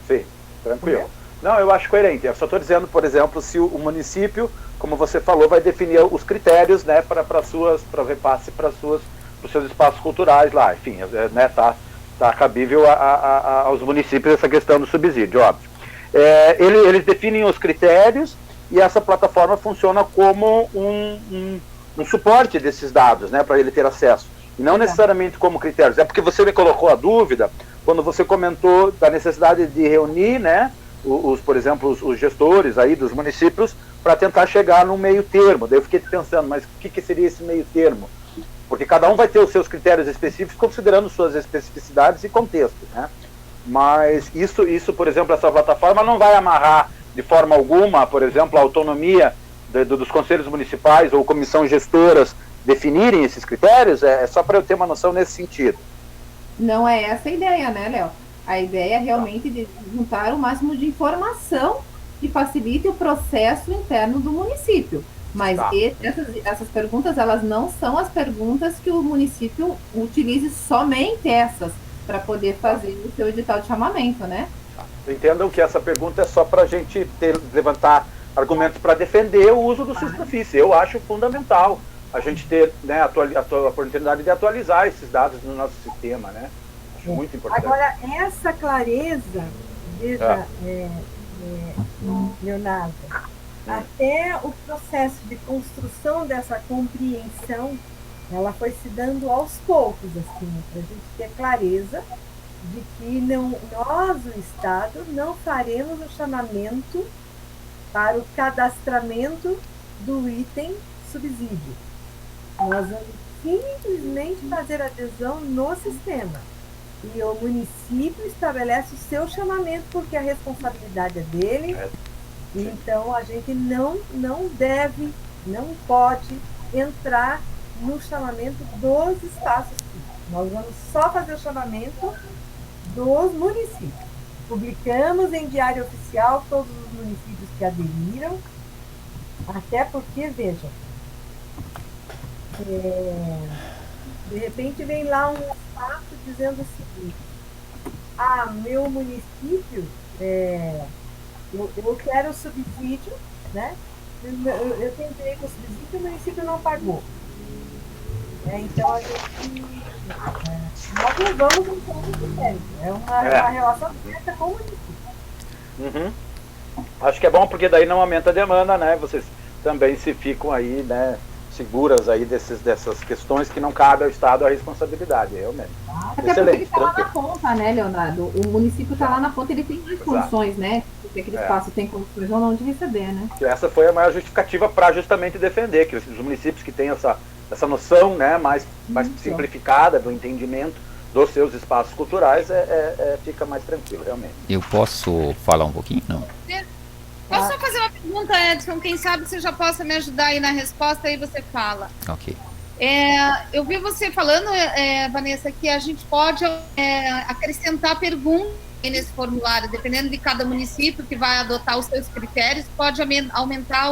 Sim, tranquilo. Não, eu acho coerente. Eu só estou dizendo, por exemplo, se o município, como você falou, vai definir os critérios, né, para repasse para os seus espaços culturais lá. Enfim, né, tá cabível aos municípios essa questão do subsídio, óbvio. Eles definem os critérios e essa plataforma funciona como um suporte desses dados, né, para ele ter acesso. E não necessariamente como critérios. É porque você me colocou a dúvida quando você comentou da necessidade de reunir, né, por exemplo, os gestores aí dos municípios para tentar chegar num meio termo. Daí eu fiquei pensando, mas o que seria esse meio termo? Porque cada um vai ter os seus critérios específicos considerando suas especificidades e contextos, né? Mas isso, por exemplo, essa plataforma não vai amarrar de forma alguma, por exemplo, a autonomia dos conselhos municipais ou comissões gestoras definirem esses critérios? É só para eu ter uma noção nesse sentido. Não é essa a ideia, né, Léo? A ideia é realmente de juntar o máximo de informação que facilite o processo interno do município. Mas essas perguntas, elas não são as perguntas que o município utilize somente essas para poder fazer o seu edital de chamamento, né? Entendam que essa pergunta é só para a gente levantar argumentos para defender o uso do SISPROFICE. Eu acho fundamental a gente ter, né, a oportunidade de atualizar esses dados no nosso sistema, né? Acho muito importante. Agora, essa clareza, veja, Leonardo, até o processo de construção dessa compreensão, ela foi se dando aos poucos, assim, para a gente ter clareza de que nós, o Estado, não faremos o chamamento para o cadastramento do item subsídio. Nós vamos simplesmente fazer adesão no sistema. E o município estabelece o seu chamamento, porque a responsabilidade é dele. Então, a gente não deve, não pode entrar no chamamento dos espaços públicos. Nós vamos só fazer o chamamento dos municípios. Publicamos em Diário Oficial todos os municípios que aderiram, até porque, veja, de repente vem lá um fato dizendo o seguinte: meu município, eu quero subsídio, né? Eu tentei com o subsídio e o município não pagou. Então a gente nós levamos um pouco de tempo. É uma relação direta com o município. Uhum. Acho que é bom porque daí não aumenta a demanda, né? Vocês também se ficam aí, né, seguras aí dessas questões que não cabe ao Estado a responsabilidade, realmente. Até porque ele está lá na ponta, né, Leonardo? O município está lá na ponta, ele tem mais condições, né? Porque aquele espaço tem condições ou não de receber, né? Essa foi a maior justificativa para justamente defender que os municípios que têm essa noção, né, mais simplificada do entendimento dos seus espaços culturais, fica mais tranquilo, realmente. Eu posso falar um pouquinho? Não. Posso só fazer uma pergunta, Edson? Quem sabe você já possa me ajudar aí na resposta, aí você fala. Ok. Eu vi você falando, Vanessa, que a gente pode acrescentar perguntas nesse formulário, dependendo de cada município que vai adotar os seus critérios, pode aumentar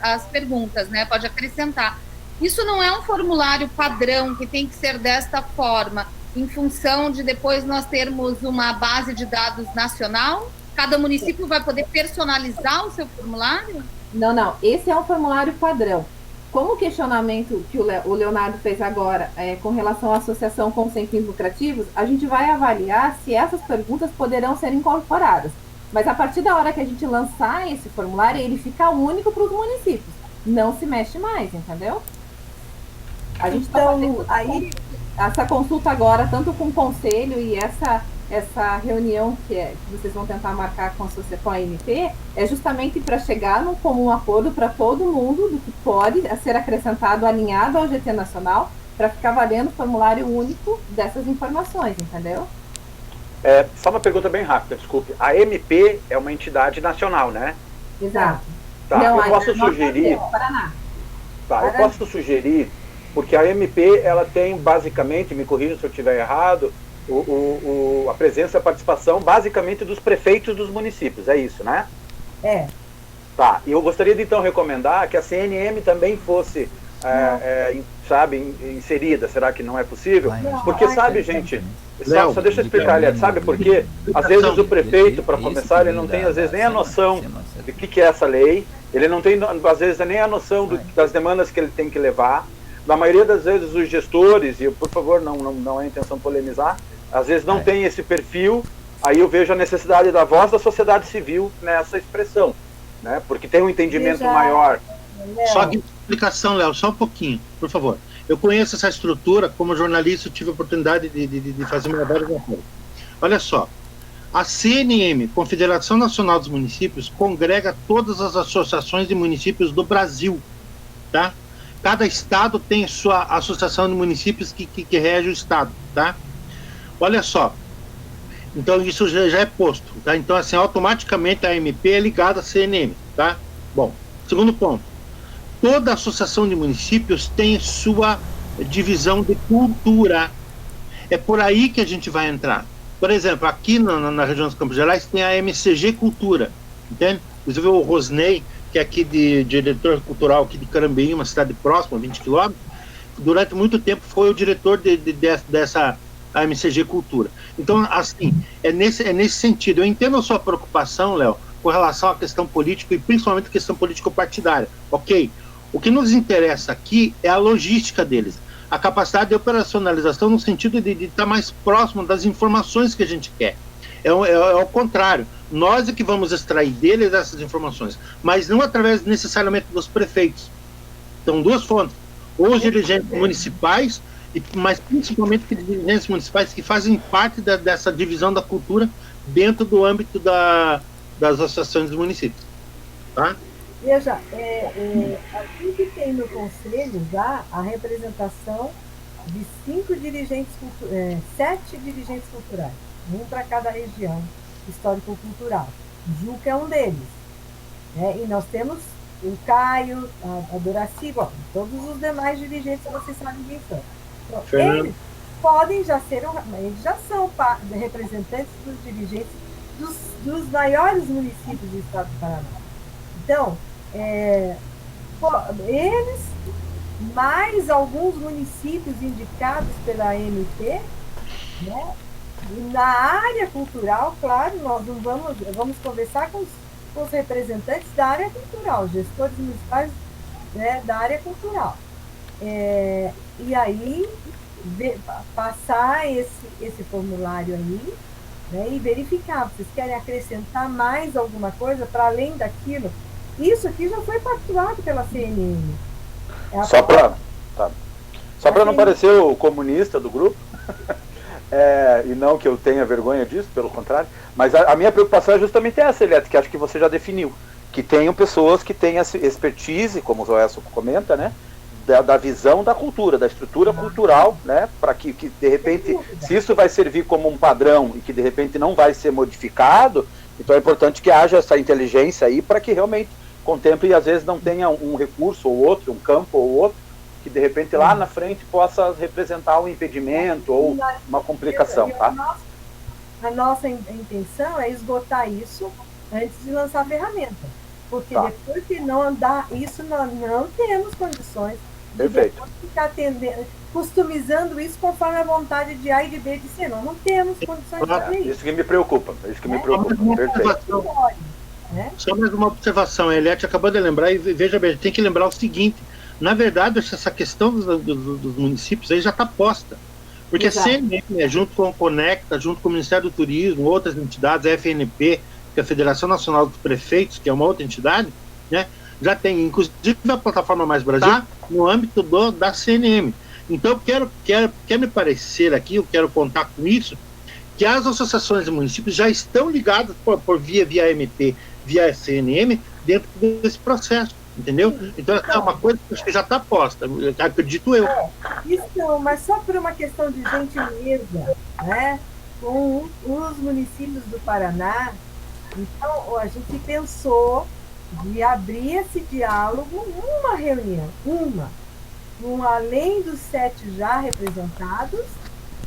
as perguntas, né? Pode acrescentar. Isso não é um formulário padrão que tem que ser desta forma, em função de depois nós termos uma base de dados nacional? Cada município vai poder personalizar o seu formulário? Não. Esse é um formulário padrão. Como o questionamento que o Leonardo fez agora com relação à associação com sem fins lucrativos, a gente vai avaliar se essas perguntas poderão ser incorporadas. Mas a partir da hora que a gente lançar esse formulário, ele fica único para os municípios. Não se mexe mais, entendeu? A gente está fazendo essa consulta agora, tanto com o conselho e essa reunião que vocês vão tentar marcar com a MP é justamente para chegar num comum acordo para todo mundo do que pode ser acrescentado, alinhado ao GT Nacional, para ficar valendo o formulário único dessas informações, entendeu? Só uma pergunta bem rápida, desculpe. A MP é uma entidade nacional, né? Exato. Tá, não, eu posso sugerir... Paraná. Tá, eu posso sugerir, porque a MP, ela tem basicamente, me corrija se eu estiver errado, a presença e a participação basicamente dos prefeitos dos municípios, é isso, né? É. Tá, e eu gostaria de então recomendar que a CNM também fosse, inserida. Será que não é possível? Porque, sabe, gente, só deixa eu explicar, Eliette, sabe por quê? Às vezes o prefeito, para começar, ele não tem, às vezes, nem a noção de que é essa lei, ele não tem, às vezes, nem a noção das demandas que ele tem que levar. Na maioria das vezes, os gestores, e por favor, não é a intenção polemizar, às vezes não tem esse perfil, aí eu vejo a necessidade da voz da sociedade civil nessa expressão, né? Porque tem um entendimento maior. Só que explicação, Léo, só um pouquinho, por favor. Eu conheço essa estrutura, como jornalista eu tive a oportunidade de fazer uma várias coisas. Olha só, a CNM, Confederação Nacional dos Municípios, congrega todas as associações de municípios do Brasil, tá? Cada estado tem sua associação de municípios que rege o estado, tá? Olha só, então isso já é posto, tá? Então, assim, automaticamente a MP é ligada à CNM, tá? Bom, segundo ponto, toda associação de municípios tem sua divisão de cultura. É por aí que a gente vai entrar. Por exemplo, aqui na região dos Campos Gerais tem a MCG Cultura, entende? Inclusive o Rosnei, que é aqui de diretor cultural aqui de Carambeí, uma cidade próxima, 20 quilômetros, durante muito tempo foi o diretor dessa MCG Cultura. Então, assim, é nesse sentido. Eu entendo a sua preocupação, Léo, com relação à questão política e principalmente a questão político-partidária. Ok. O que nos interessa aqui é a logística deles, a capacidade de operacionalização no sentido de estar mais próximo das informações que a gente quer. É o contrário. Nós é que vamos extrair deles essas informações, mas não através necessariamente dos prefeitos. Então, duas fontes. Ou os dirigentes municipais, mas principalmente os dirigentes municipais que fazem parte dessa divisão da cultura dentro do âmbito das associações dos municípios. Tá? Veja, a gente tem no Conselho já a representação de 7 dirigentes culturais, um para cada região histórico-cultural. Juca é um deles. Né? E nós temos o Caio, a Doraci, todos os demais dirigentes, vocês sabem quem são. Então, eles podem já ser, eles já são representantes dos dirigentes dos maiores municípios do estado do Paraná. Então, eles, mais alguns municípios indicados pela MP, né? E na área cultural, claro, nós não vamos conversar com os representantes da área cultural, gestores municipais, né, da área cultural. E aí, passar esse formulário aí, né, e verificar, vocês querem acrescentar mais alguma coisa para além daquilo? Isso aqui já foi pactuado pela CNN. Só para não parecer o comunista do grupo, e não que eu tenha vergonha disso, pelo contrário, mas a minha preocupação é justamente essa, Eliette, que acho que você já definiu, que tenham pessoas que tenham expertise, como o Zoécio comenta, né, da visão da cultura, da estrutura cultural, né, para que de repente, se isso vai servir como um padrão e que de repente não vai ser modificado, então é importante que haja essa inteligência aí para que realmente contemple e às vezes não tenha um recurso ou outro, um campo ou outro, que de repente lá na frente possa representar um impedimento ou uma complicação, tá? A nossa intenção é esgotar isso antes de lançar a ferramenta, porque depois que não andar isso, nós não temos condições de ficar customizando isso conforme a vontade de A e de B de C. Nós não temos condições de fazer isso. Isso que me preocupa, perfeito. Só mais uma observação, a Eliette acabou de lembrar, e veja bem, tem que lembrar o seguinte, na verdade, essa questão dos municípios aí já está posta, porque a CNM, junto com o Conecta, junto com o Ministério do Turismo, outras entidades, a FNP, que é a Federação Nacional dos Prefeitos, que é uma outra entidade, né, já tem, inclusive a plataforma Mais Brasil, no âmbito da CNM. Então, quer me parecer aqui, eu quero contar com isso, que as associações de municípios já estão ligadas por via MP, via CNM, dentro desse processo, entendeu? Então, é uma coisa que já está posta, acredito eu. Isso, mas só por uma questão de gentileza, né? Com os municípios do Paraná, então a gente pensou de abrir esse diálogo, uma reunião, além dos 7 já representados,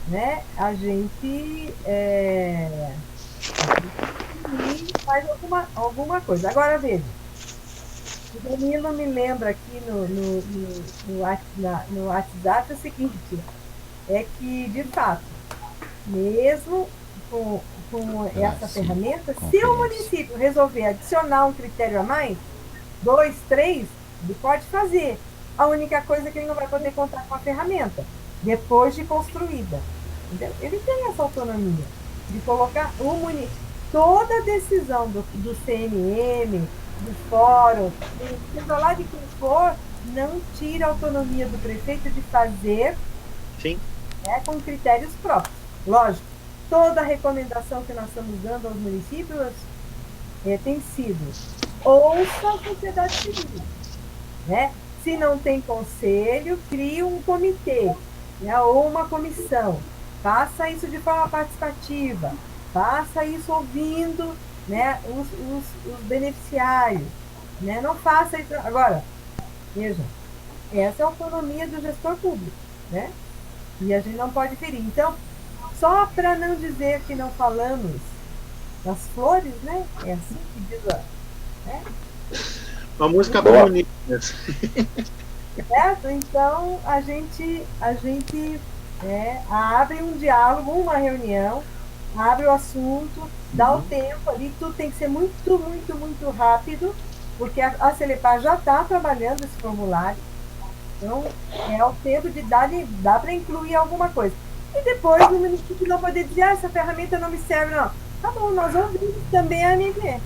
né? A gente faz alguma coisa. Agora, veja, o Danilo me lembra aqui no WhatsApp o seguinte, é que, de fato, mesmo com essa ferramenta, se o município resolver adicionar um critério a mais, 2, 3, ele pode fazer. A única coisa é que ele não vai poder contar com a ferramenta, depois de construída. Entendeu? Ele tem essa autonomia de colocar toda a decisão do CNM, do fórum, seja lá de quem for, não tira a autonomia do prefeito de fazer. Sim. Com critérios próprios. Lógico, toda a recomendação que nós estamos dando aos municípios tem sido ouça a sociedade civil. Né? Se não tem conselho, crie um comitê, né? Ou uma comissão. Faça isso de forma participativa. Faça isso ouvindo, né, os beneficiários. Né? Não faça isso. Agora, veja, essa é a autonomia do gestor público. Né? E a gente não pode ferir. Então, só para não dizer que não falamos das flores, né? É assim que diz né? Uma música bonita. Certo? Então, a gente abre um diálogo, uma reunião, abre o assunto, dá o tempo ali, tudo tem que ser muito, muito, muito rápido, porque a Celepar já está trabalhando esse formulário. Então, é o tempo de dá para incluir alguma coisa. E depois o município não poder dizer, essa ferramenta não me serve, não. Tá bom, nós ouvimos também a ANP.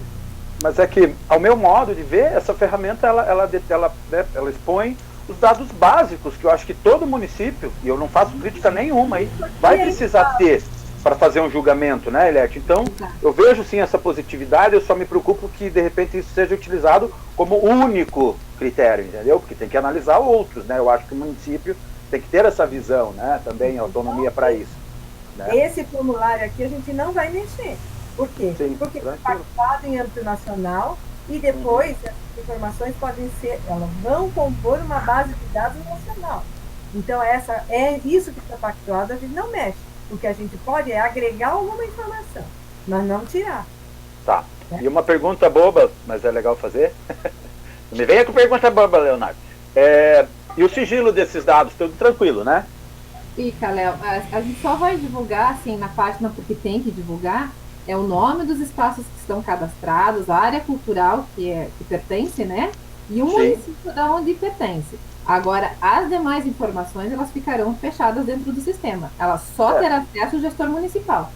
Mas é que, ao meu modo de ver, essa ferramenta, ela expõe os dados básicos, que eu acho que todo município, e eu não faço crítica nenhuma aí, vai precisar ter para fazer um julgamento, né, Eliette? Então, eu vejo sim essa positividade, eu só me preocupo que, de repente, isso seja utilizado como único critério, entendeu? Porque tem que analisar outros, né? Eu acho que o município tem que ter essa visão, né? Também autonomia para isso. Né? Esse formulário aqui a gente não vai mexer. Por quê? Sim, porque é pactuado em âmbito nacional e depois essas informações elas vão compor uma base de dados nacional. Então, isso que está pactuado, a gente não mexe. O que a gente pode é agregar alguma informação, mas não tirar. Tá. E uma pergunta boba, mas é legal fazer. Me venha com pergunta boba, Leonardo. E o sigilo desses dados, tudo tranquilo, né? Léo, a gente só vai divulgar, assim, na página, porque tem que divulgar, é o nome dos espaços que estão cadastrados, a área cultural que pertence, né? E o município da onde pertence. Agora, as demais informações, elas ficarão fechadas dentro do sistema. Elas só terá acesso o gestor municipal.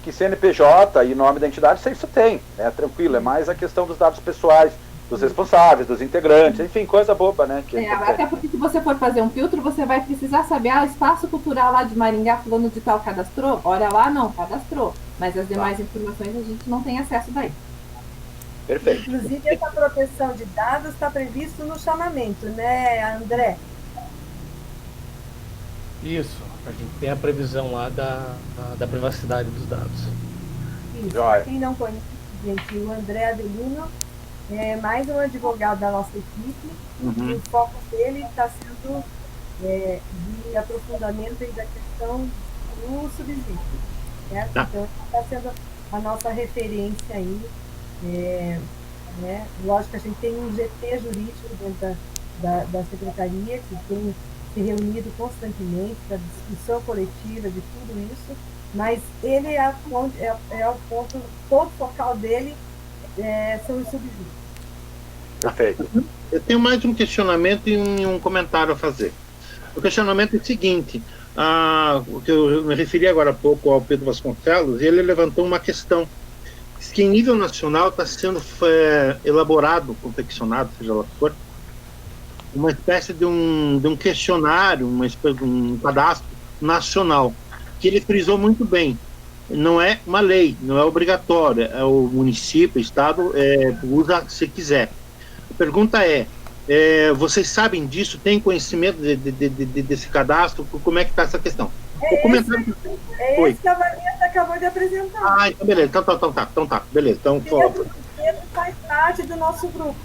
Que CNPJ e nome da entidade, isso tem, né? Tranquilo, é mais a questão dos dados pessoais, dos responsáveis, dos integrantes, enfim, coisa boba, né? Até porque se você for fazer um filtro, você vai precisar saber, o espaço cultural lá de Maringá, fulano de tal cadastrou? Olha lá, não, cadastrou. Mas as demais informações a gente não tem acesso daí. Perfeito. Inclusive, essa proteção de dados está previsto no chamamento, né, André? Isso, a gente tem a previsão lá da privacidade dos dados. Isso, para quem não conhece, gente, o André Adelino é mais um advogado da nossa equipe, e o foco dele está sendo de aprofundamento da questão do subsídio, certo? Então, está sendo a nossa referência aí. Lógico que a gente tem um GT jurídico dentro da Secretaria, que tem se reunido constantemente para discussão coletiva de tudo isso, mas ele o ponto focal dele são os subsídios. Perfeito. Eu tenho mais um questionamento e um comentário a fazer. O questionamento é o seguinte, o que eu me referi agora há pouco ao Pedro Vasconcelos, ele levantou uma questão que em nível nacional está sendo elaborado, confeccionado, seja lá o que for, uma espécie de um questionário, um cadastro nacional, que ele frisou muito bem. não é uma lei, não é obrigatória, é o município, o estado usa se quiser. A pergunta vocês sabem disso? Têm conhecimento desse cadastro? Como é que está essa questão? Esse que a Vanessa acabou de apresentar. Então beleza, então tá, beleza. Então, Pedro faz parte do nosso grupo.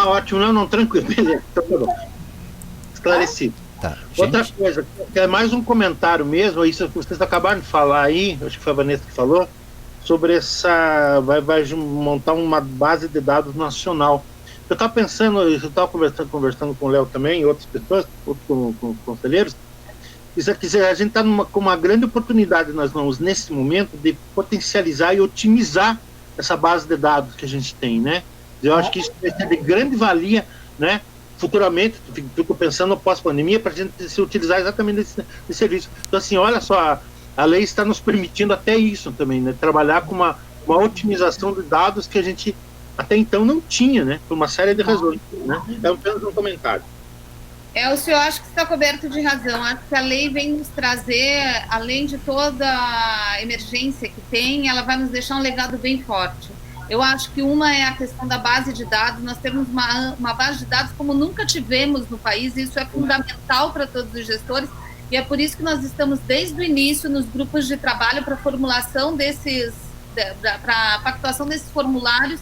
Ótimo, não, tranquilo, beleza, então tá bom. Esclarecido. Tá, Outra coisa, que é mais um comentário mesmo, isso que vocês acabaram de falar aí, acho que foi a Vanessa que falou, sobre vai montar uma base de dados nacional. Eu estava pensando, eu estava conversando com o Léo também, e outras pessoas, com conselheiros, isso aqui, a gente está com uma grande oportunidade nas mãos, nesse momento, de potencializar e otimizar essa base de dados que a gente tem, né? Eu acho que isso vai ser de grande valia, né? Futuramente, fico pensando no pós-pandemia, para a gente se utilizar exatamente desse serviço. Então, assim, olha só, a lei está nos permitindo até isso também, né? Trabalhar com uma otimização de dados que a gente até então não tinha, né? Por uma série de razões, né? É apenas um comentário. O senhor acha que está coberto de razão. Acho que a lei vem nos trazer, além de toda a emergência que tem, ela vai nos deixar um legado bem forte. Eu acho que uma é a questão da base de dados. Nós temos uma base de dados como nunca tivemos no país, e isso é fundamental para todos os gestores, e é por isso que nós estamos desde o início nos grupos de trabalho para a formulação para a pactuação desses formulários,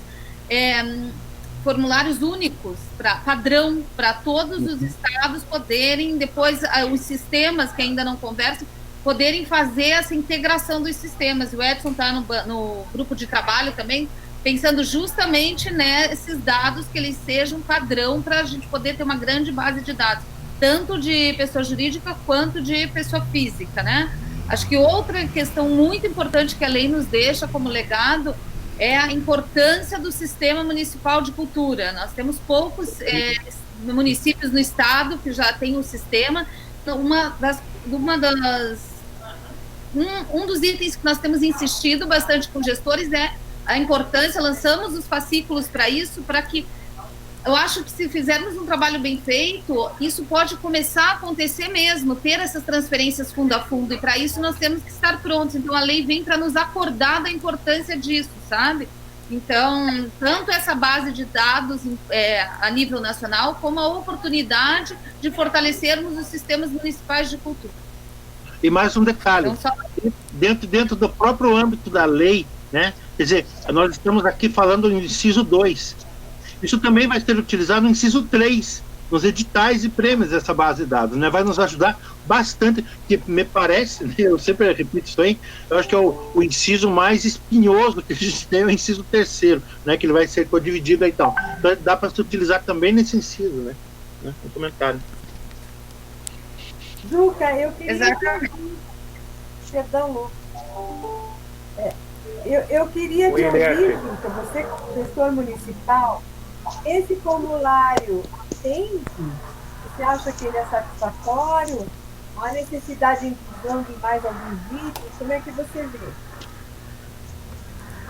formulários únicos, padrão, para todos os estados poderem, depois os sistemas que ainda não conversam, poderem fazer essa integração dos sistemas. O Edson está no grupo de trabalho também, pensando justamente nesses dados, que eles sejam padrão para a gente poder ter uma grande base de dados, tanto de pessoa jurídica quanto de pessoa física, né? Acho que outra questão muito importante que a lei nos deixa como legado é a importância do sistema municipal de cultura. Nós temos poucos municípios no estado que já tem um sistema. Um dos itens que nós temos insistido bastante com gestores é a importância, lançamos os fascículos para isso, para que, eu acho que se fizermos um trabalho bem feito, isso pode começar a acontecer mesmo, ter essas transferências fundo a fundo, e para isso nós temos que estar prontos. Então a lei vem para nos acordar da importância disso, sabe? Então, tanto essa base de dados a nível nacional, como a oportunidade de fortalecermos os sistemas municipais de cultura. E mais um detalhe, então, dentro do próprio âmbito da lei, né? Quer dizer, nós estamos aqui falando no inciso 2. Isso também vai ser utilizado no inciso 3, nos editais e prêmios dessa base de dados, né? Vai nos ajudar bastante, que me parece, né? Eu sempre repito isso aí, eu acho que é o inciso mais espinhoso que a gente tem, é o inciso 3º, né? Que ele vai ser codividido aí, então dá para se utilizar também nesse inciso, né? Um comentário. Juca, eu queria... Perdão, Lu. Eu queria te ouvir, Juca, você, professor municipal, esse formulário tem? Você acha que ele é satisfatório? Há necessidade de inclusão de mais alguns itens? Como é que você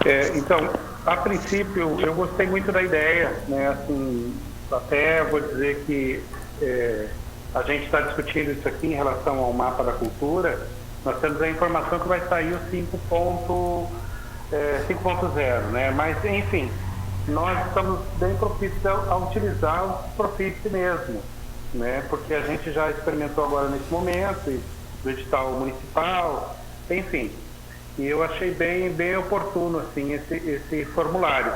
vê? Então, a princípio, eu gostei muito da ideia, né? Assim, até vou dizer que a gente está discutindo isso aqui em relação ao mapa da cultura. Nós temos a informação que vai sair o 5.0, né? Mas, enfim, nós estamos bem propícios a utilizar o Profit mesmo, né? Porque a gente já experimentou agora nesse momento, do edital municipal, enfim. E eu achei bem oportuno, assim, esse formulário.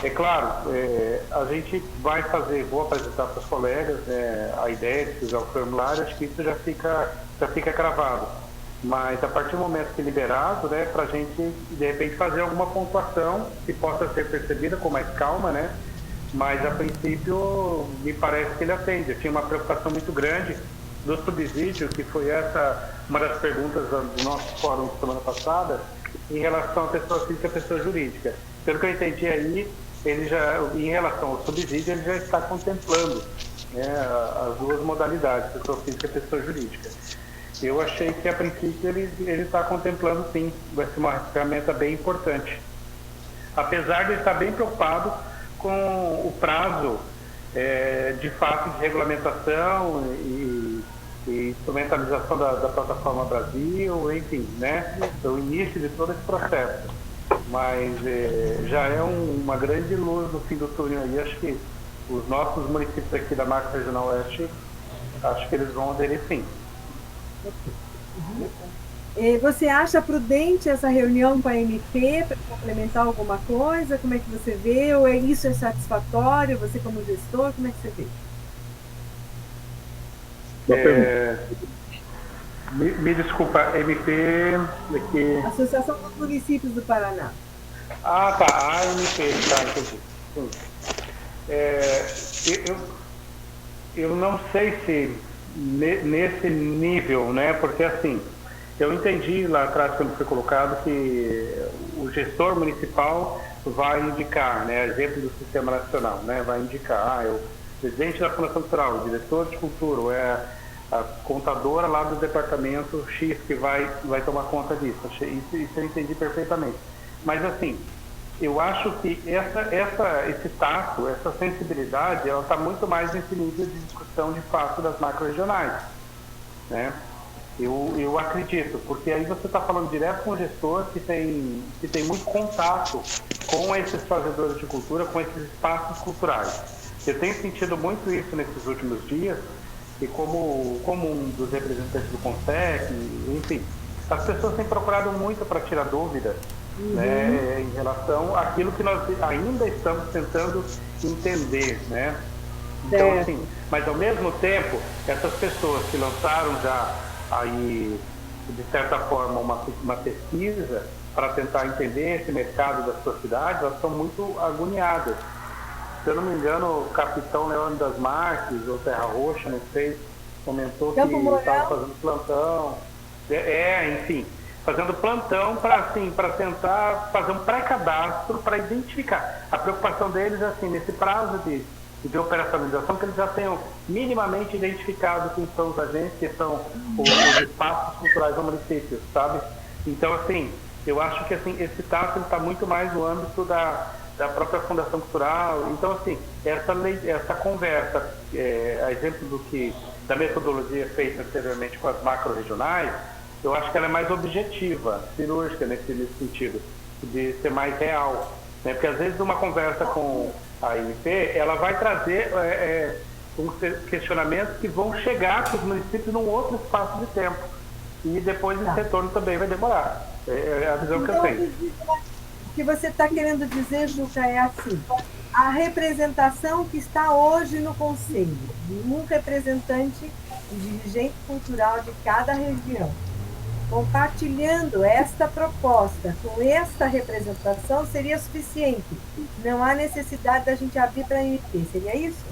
É claro, a gente vai vou apresentar para os colegas a ideia de usar o formulário, acho que isso já fica cravado. Mas a partir do momento que liberado, né, para a gente, de repente, fazer alguma pontuação que possa ser percebida com mais calma, né? Mas, a princípio, me parece que ele atende. Eu tinha uma preocupação muito grande do subsídio, que foi uma das perguntas do nosso fórum de semana passada, em relação à pessoa física e à pessoa jurídica. Pelo que eu entendi aí, ele já, em relação ao subsídio, ele já está contemplando, né, as duas modalidades, pessoa física e pessoa jurídica. Eu achei que, a princípio, ele está contemplando, sim, vai ser uma ferramenta bem importante. Apesar de ele estar bem preocupado com o prazo, de fato, de regulamentação e instrumentalização da plataforma Brasil, enfim, né? O início de todo esse processo. Mas já é uma grande luz no fim do túnel aí. Acho que os nossos municípios aqui da Macro Regional Oeste, acho que eles vão aderir sim. Você acha prudente essa reunião com a MP para complementar alguma coisa? Como é que você vê? Ou isso é satisfatório? Você como gestor, como é que você vê? Me desculpa, MP... Aqui... Associação dos Municípios do Paraná. Ah, tá, a MP, tá, entendi. Eu não sei se nesse nível, né, porque assim, eu entendi lá atrás quando foi colocado que o gestor municipal vai indicar, né, exemplo do Sistema Nacional, né, vai indicar, o presidente da Fundação Cultural, o diretor de cultura, ou a contadora lá do departamento X que vai tomar conta disso. Isso eu entendi perfeitamente. Mas assim, eu acho que esse tato, essa sensibilidade, ela está muito mais nesse nível de discussão de fato das macro-regionais, né? Eu acredito, porque aí você está falando direto com o gestor que tem muito contato com esses fazedores de cultura, com esses espaços culturais. Eu tenho sentido muito isso nesses últimos dias, e como um dos representantes do CONSEC, enfim, as pessoas têm procurado muito para tirar dúvidas, né, em relação àquilo que nós ainda estamos tentando entender, né? Então, assim, mas ao mesmo tempo, essas pessoas que lançaram já aí, de certa forma, uma pesquisa para tentar entender esse mercado das suas cidades, elas estão muito agoniadas. Se eu não me engano, o capitão Leônidas Marques, ou Terra Roxa, não sei, comentou que estava fazendo plantão. Enfim, fazendo plantão para tentar fazer um pré-cadastro para identificar. A preocupação deles, assim, nesse prazo de operacionalização, que eles já tenham minimamente identificado quem são os agentes, que são os espaços culturais do município, sabe? Então, assim, eu acho que assim, esse tato está muito mais no âmbito da própria Fundação Cultural. Então, assim, essa conversa, a exemplo da metodologia feita anteriormente com as macro-regionais, eu acho que ela é mais objetiva, cirúrgica nesse sentido, de ser mais real, né? Porque às vezes uma conversa com a MP, ela vai trazer questionamentos que vão chegar para os municípios num outro espaço de tempo, e depois esse retorno também vai demorar. É a visão que eu tenho. O que você está querendo dizer, Juca, é assim: a representação que está hoje no Conselho, de um representante e dirigente cultural de cada região, compartilhando esta proposta com esta representação, seria suficiente. Não há necessidade da gente abrir para a MP. Seria isso?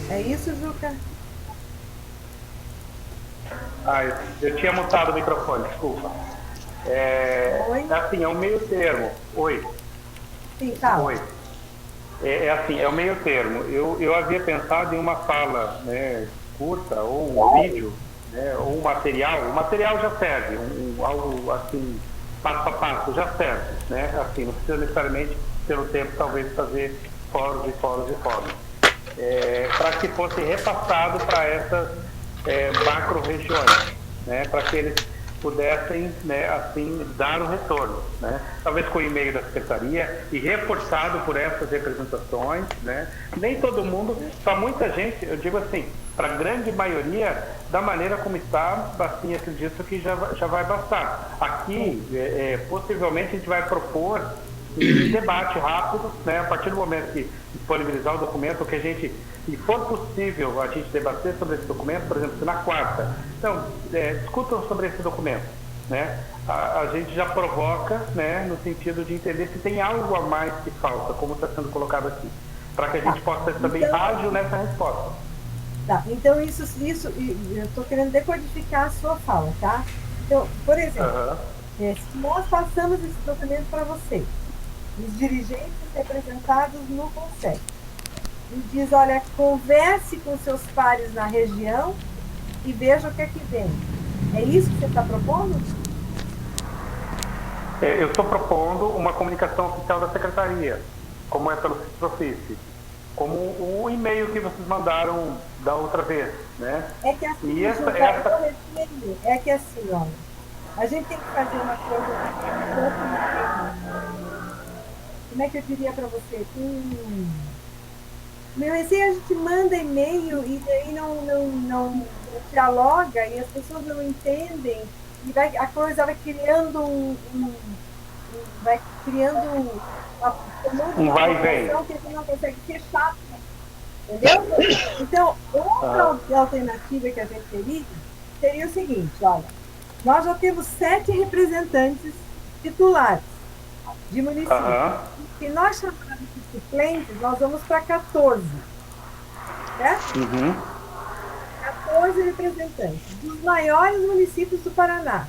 É isso, Juca? Eu tinha mutado o microfone, desculpa. Oi? Assim, é um meio termo. Oi. Sim, fala. Oi. Assim, é o meio termo. Eu havia pensado em uma fala, né, curta, ou um vídeo, né, ou um material. O material já serve, algo assim, passo a passo, já serve, né? Assim, não precisa necessariamente, pelo tempo, talvez fazer fóruns e fóruns e fóruns. Para que fosse repassado para essas macro-regiões, né, para que eles pudessem, né, assim, dar o retorno, né? Talvez com o e-mail da secretaria e reforçado por essas representações, né? Nem todo mundo, para muita gente, eu digo assim, para a grande maioria, da maneira como está, assim, acredito que já vai bastar. Aqui, possivelmente, a gente vai propor um debate rápido, né? A partir do momento que disponibilizar o documento, que a gente, se for possível, a gente debater sobre esse documento, por exemplo, na quarta. Então, discutam sobre esse documento, né? A gente já provoca, né, no sentido de entender se tem algo a mais que falta, como está sendo colocado aqui, para que a gente possa ser também ágil nessa resposta. Tá, então isso eu estou querendo decodificar a sua fala, tá? Então, por exemplo, se nós passamos esse documento para você, os dirigentes representados no Conselho, e diz, olha, converse com seus pares na região e veja o que é que vem. É isso que você está propondo? Eu estou propondo uma comunicação oficial da Secretaria, como é pelo Citrofice, como o e-mail que vocês mandaram da outra vez, né? É que assim, E essa... é que assim, ó, a gente tem que fazer uma coisa. Como é que eu diria para você? Meu receio, a gente manda e-mail e daí não dialoga e as pessoas não entendem e a coisa vai criando um vai e vem que a gente não consegue fechar, entendeu? Então, outra alternativa que a gente teria seria o seguinte, olha, nós já temos 7 representantes titulares de municípios. Se nós chamarmos de suplentes, nós vamos para 14. Certo? 14 representantes dos maiores municípios do Paraná.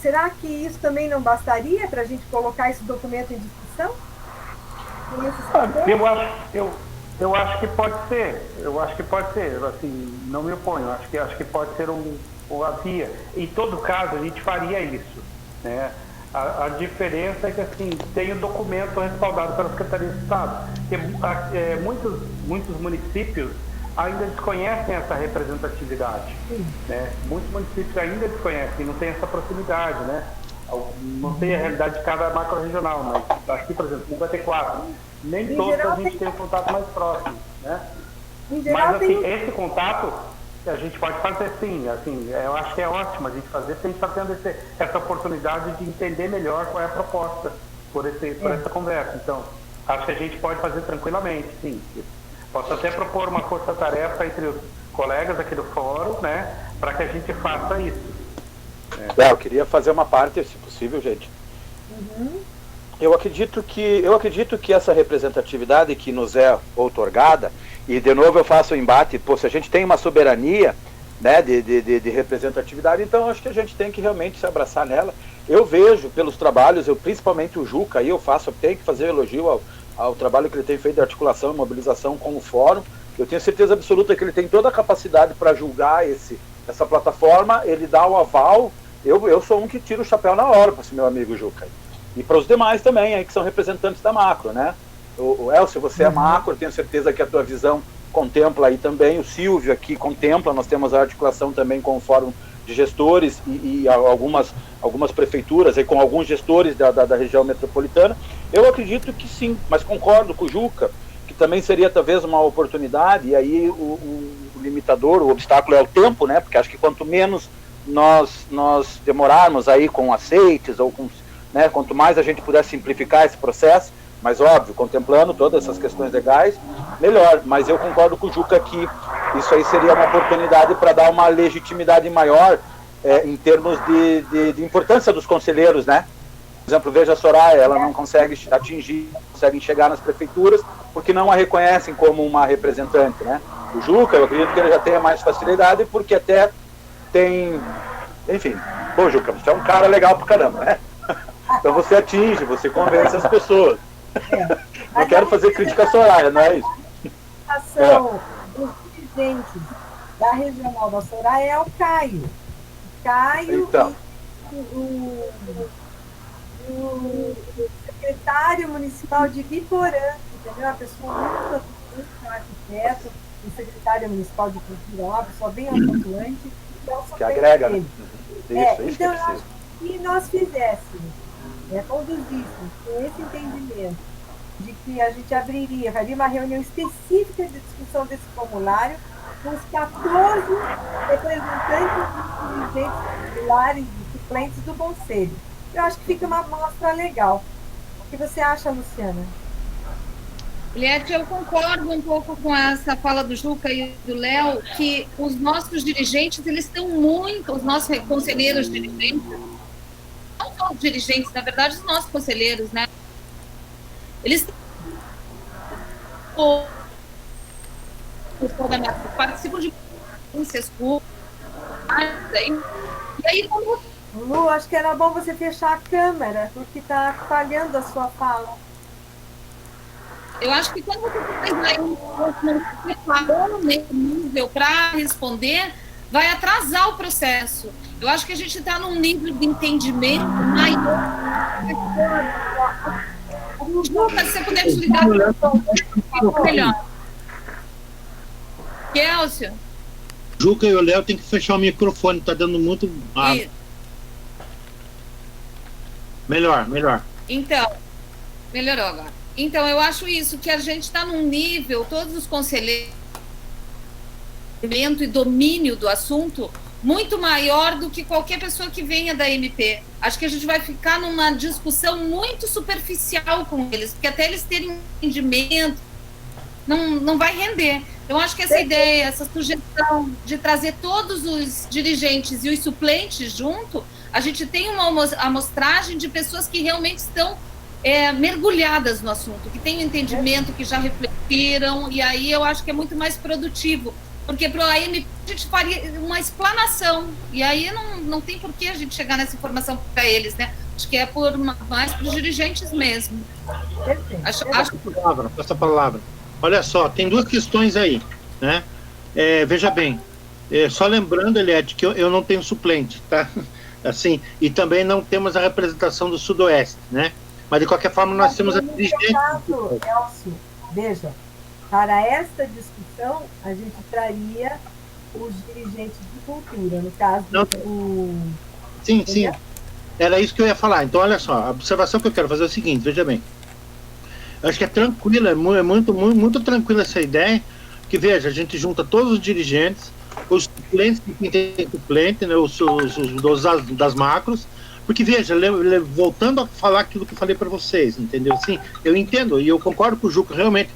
Será que isso também não bastaria para a gente colocar esse documento em discussão? Eu acho que pode ser. Eu acho que pode ser. Assim, não me oponho. Acho que pode ser uma via. Em todo caso, a gente faria isso, né? A diferença é que assim, tem o documento respaldado pela Secretaria de Estado. Porque, muitos municípios ainda desconhecem essa representatividade. Né? Muitos municípios ainda desconhecem, não tem essa proximidade. Né? Não sei a realidade de cada macro-regional, mas aqui, por exemplo, 54, nem todos a gente tem um contato mais próximo. Né? Mas assim, esse contato a gente pode fazer sim, assim, eu acho que é ótimo a gente fazer, porque a gente está tendo essa oportunidade de entender melhor qual é a proposta por essa conversa. Então, acho que a gente pode fazer tranquilamente, sim. Posso até propor uma força-tarefa entre os colegas aqui do fórum, né, para que a gente faça isso. Eu queria fazer uma parte, se possível, gente. Eu acredito que essa representatividade que nos é outorgada, e de novo eu faço o embate, se a gente tem uma soberania, né, de representatividade, então acho que a gente tem que realmente se abraçar nela. Eu vejo pelos trabalhos, principalmente o Juca, aí tenho que fazer elogio ao trabalho que ele tem feito de articulação e mobilização com o fórum. Eu tenho certeza absoluta que ele tem toda a capacidade para julgar essa plataforma, ele dá o aval. Eu sou um que tira o chapéu na hora para esse meu amigo Juca. E para os demais também, aí, que são representantes da macro, né? O Elcio, você é macro, eu tenho certeza que a tua visão contempla aí também, o Silvio aqui contempla, nós temos a articulação também com o Fórum de Gestores e algumas prefeituras, aí, com alguns gestores da região metropolitana. Eu acredito que sim, mas concordo com o Juca, que também seria talvez uma oportunidade, e aí o limitador, o obstáculo é o tempo, né? Porque acho que quanto menos nós demorarmos aí com aceites ou com... Né, quanto mais a gente puder simplificar esse processo, mas óbvio, contemplando todas essas questões legais, melhor. Mas eu concordo com o Juca que isso aí seria uma oportunidade para dar uma legitimidade maior em termos de importância dos conselheiros, né? Por exemplo, veja a Soraya, ela não consegue atingir, não consegue chegar nas prefeituras porque não a reconhecem como uma representante, né? O Juca, eu acredito que ele já tenha mais facilidade porque até tem... Enfim, bom, Juca, você é um cara legal pra caramba, né? Então você atinge, você convence as pessoas. Não quero fazer crítica à Soraya, não é isso? A ação dos dirigentes da regional da Soraya é o Caio. Então. E o secretário municipal de Biporã, entendeu? Uma pessoa muito atuante, um arquiteto, o secretário municipal de cultura, uma pessoa bem atuante. Que agrega, né? Isso então, eu acho que se nós fizéssemos, conduzíssemos com esse entendimento de que a gente faria uma reunião específica de discussão desse formulário com os 14 representantes dos dirigentes titulares e suplentes do Conselho. Eu acho que fica uma amostra legal. O que você acha, Luciana? Juliette, eu concordo um pouco com essa fala do Juca e do Léo, que os nossos dirigentes, eles estão muito, os nossos conselheiros dirigentes, não só os dirigentes, na verdade, os nossos conselheiros, né? Eles participam de conferências públicas. E aí, Lu, acho que era bom você fechar a câmera, porque está falhando a sua fala. Eu acho que quando você preparou nesse nível para responder, vai atrasar o processo. Eu acho que a gente está num nível de entendimento maior. A gente Juca, se você puder desligar, melhor. Kelsio? Juca e o Léo tem que fechar o microfone, tá dando muito. Melhor. Então, melhorou agora. Então, eu acho isso, que a gente está num nível, todos os conselheiros, e domínio do assunto, muito maior do que qualquer pessoa que venha da MP. Acho que a gente vai ficar numa discussão muito superficial com eles, porque até eles terem entendimento, não vai render. Eu acho que essa ideia, essa sugestão de trazer todos os dirigentes e os suplentes junto, a gente tem uma amostragem de pessoas que realmente estão mergulhadas no assunto, que têm entendimento, que já refletiram, e aí eu acho que é muito mais produtivo, porque para a AMP a gente faria uma explanação, e aí não tem por que a gente chegar nessa informação para eles, né? Acho que é mais para os dirigentes mesmo. Passa a palavra. Olha só, tem duas questões aí, né? Veja bem, só lembrando, Eliette, que eu não tenho suplente, tá? Assim, e também não temos a representação do Sudoeste, né? Mas de qualquer forma nós temos a dirigente. Elcio, veja, para esta discussão a gente traria os dirigentes de cultura, no caso do... Sim. Era isso que eu ia falar. Então, olha só, a observação que eu quero fazer é o seguinte, veja bem. Eu acho que é tranquila, é muito tranquila essa ideia, que veja, a gente junta todos os dirigentes, os suplentes, quem tem suplente, né, os das macros, porque veja, voltando a falar aquilo que eu falei para vocês, entendeu? Assim, eu entendo, e eu concordo com o Juca, realmente,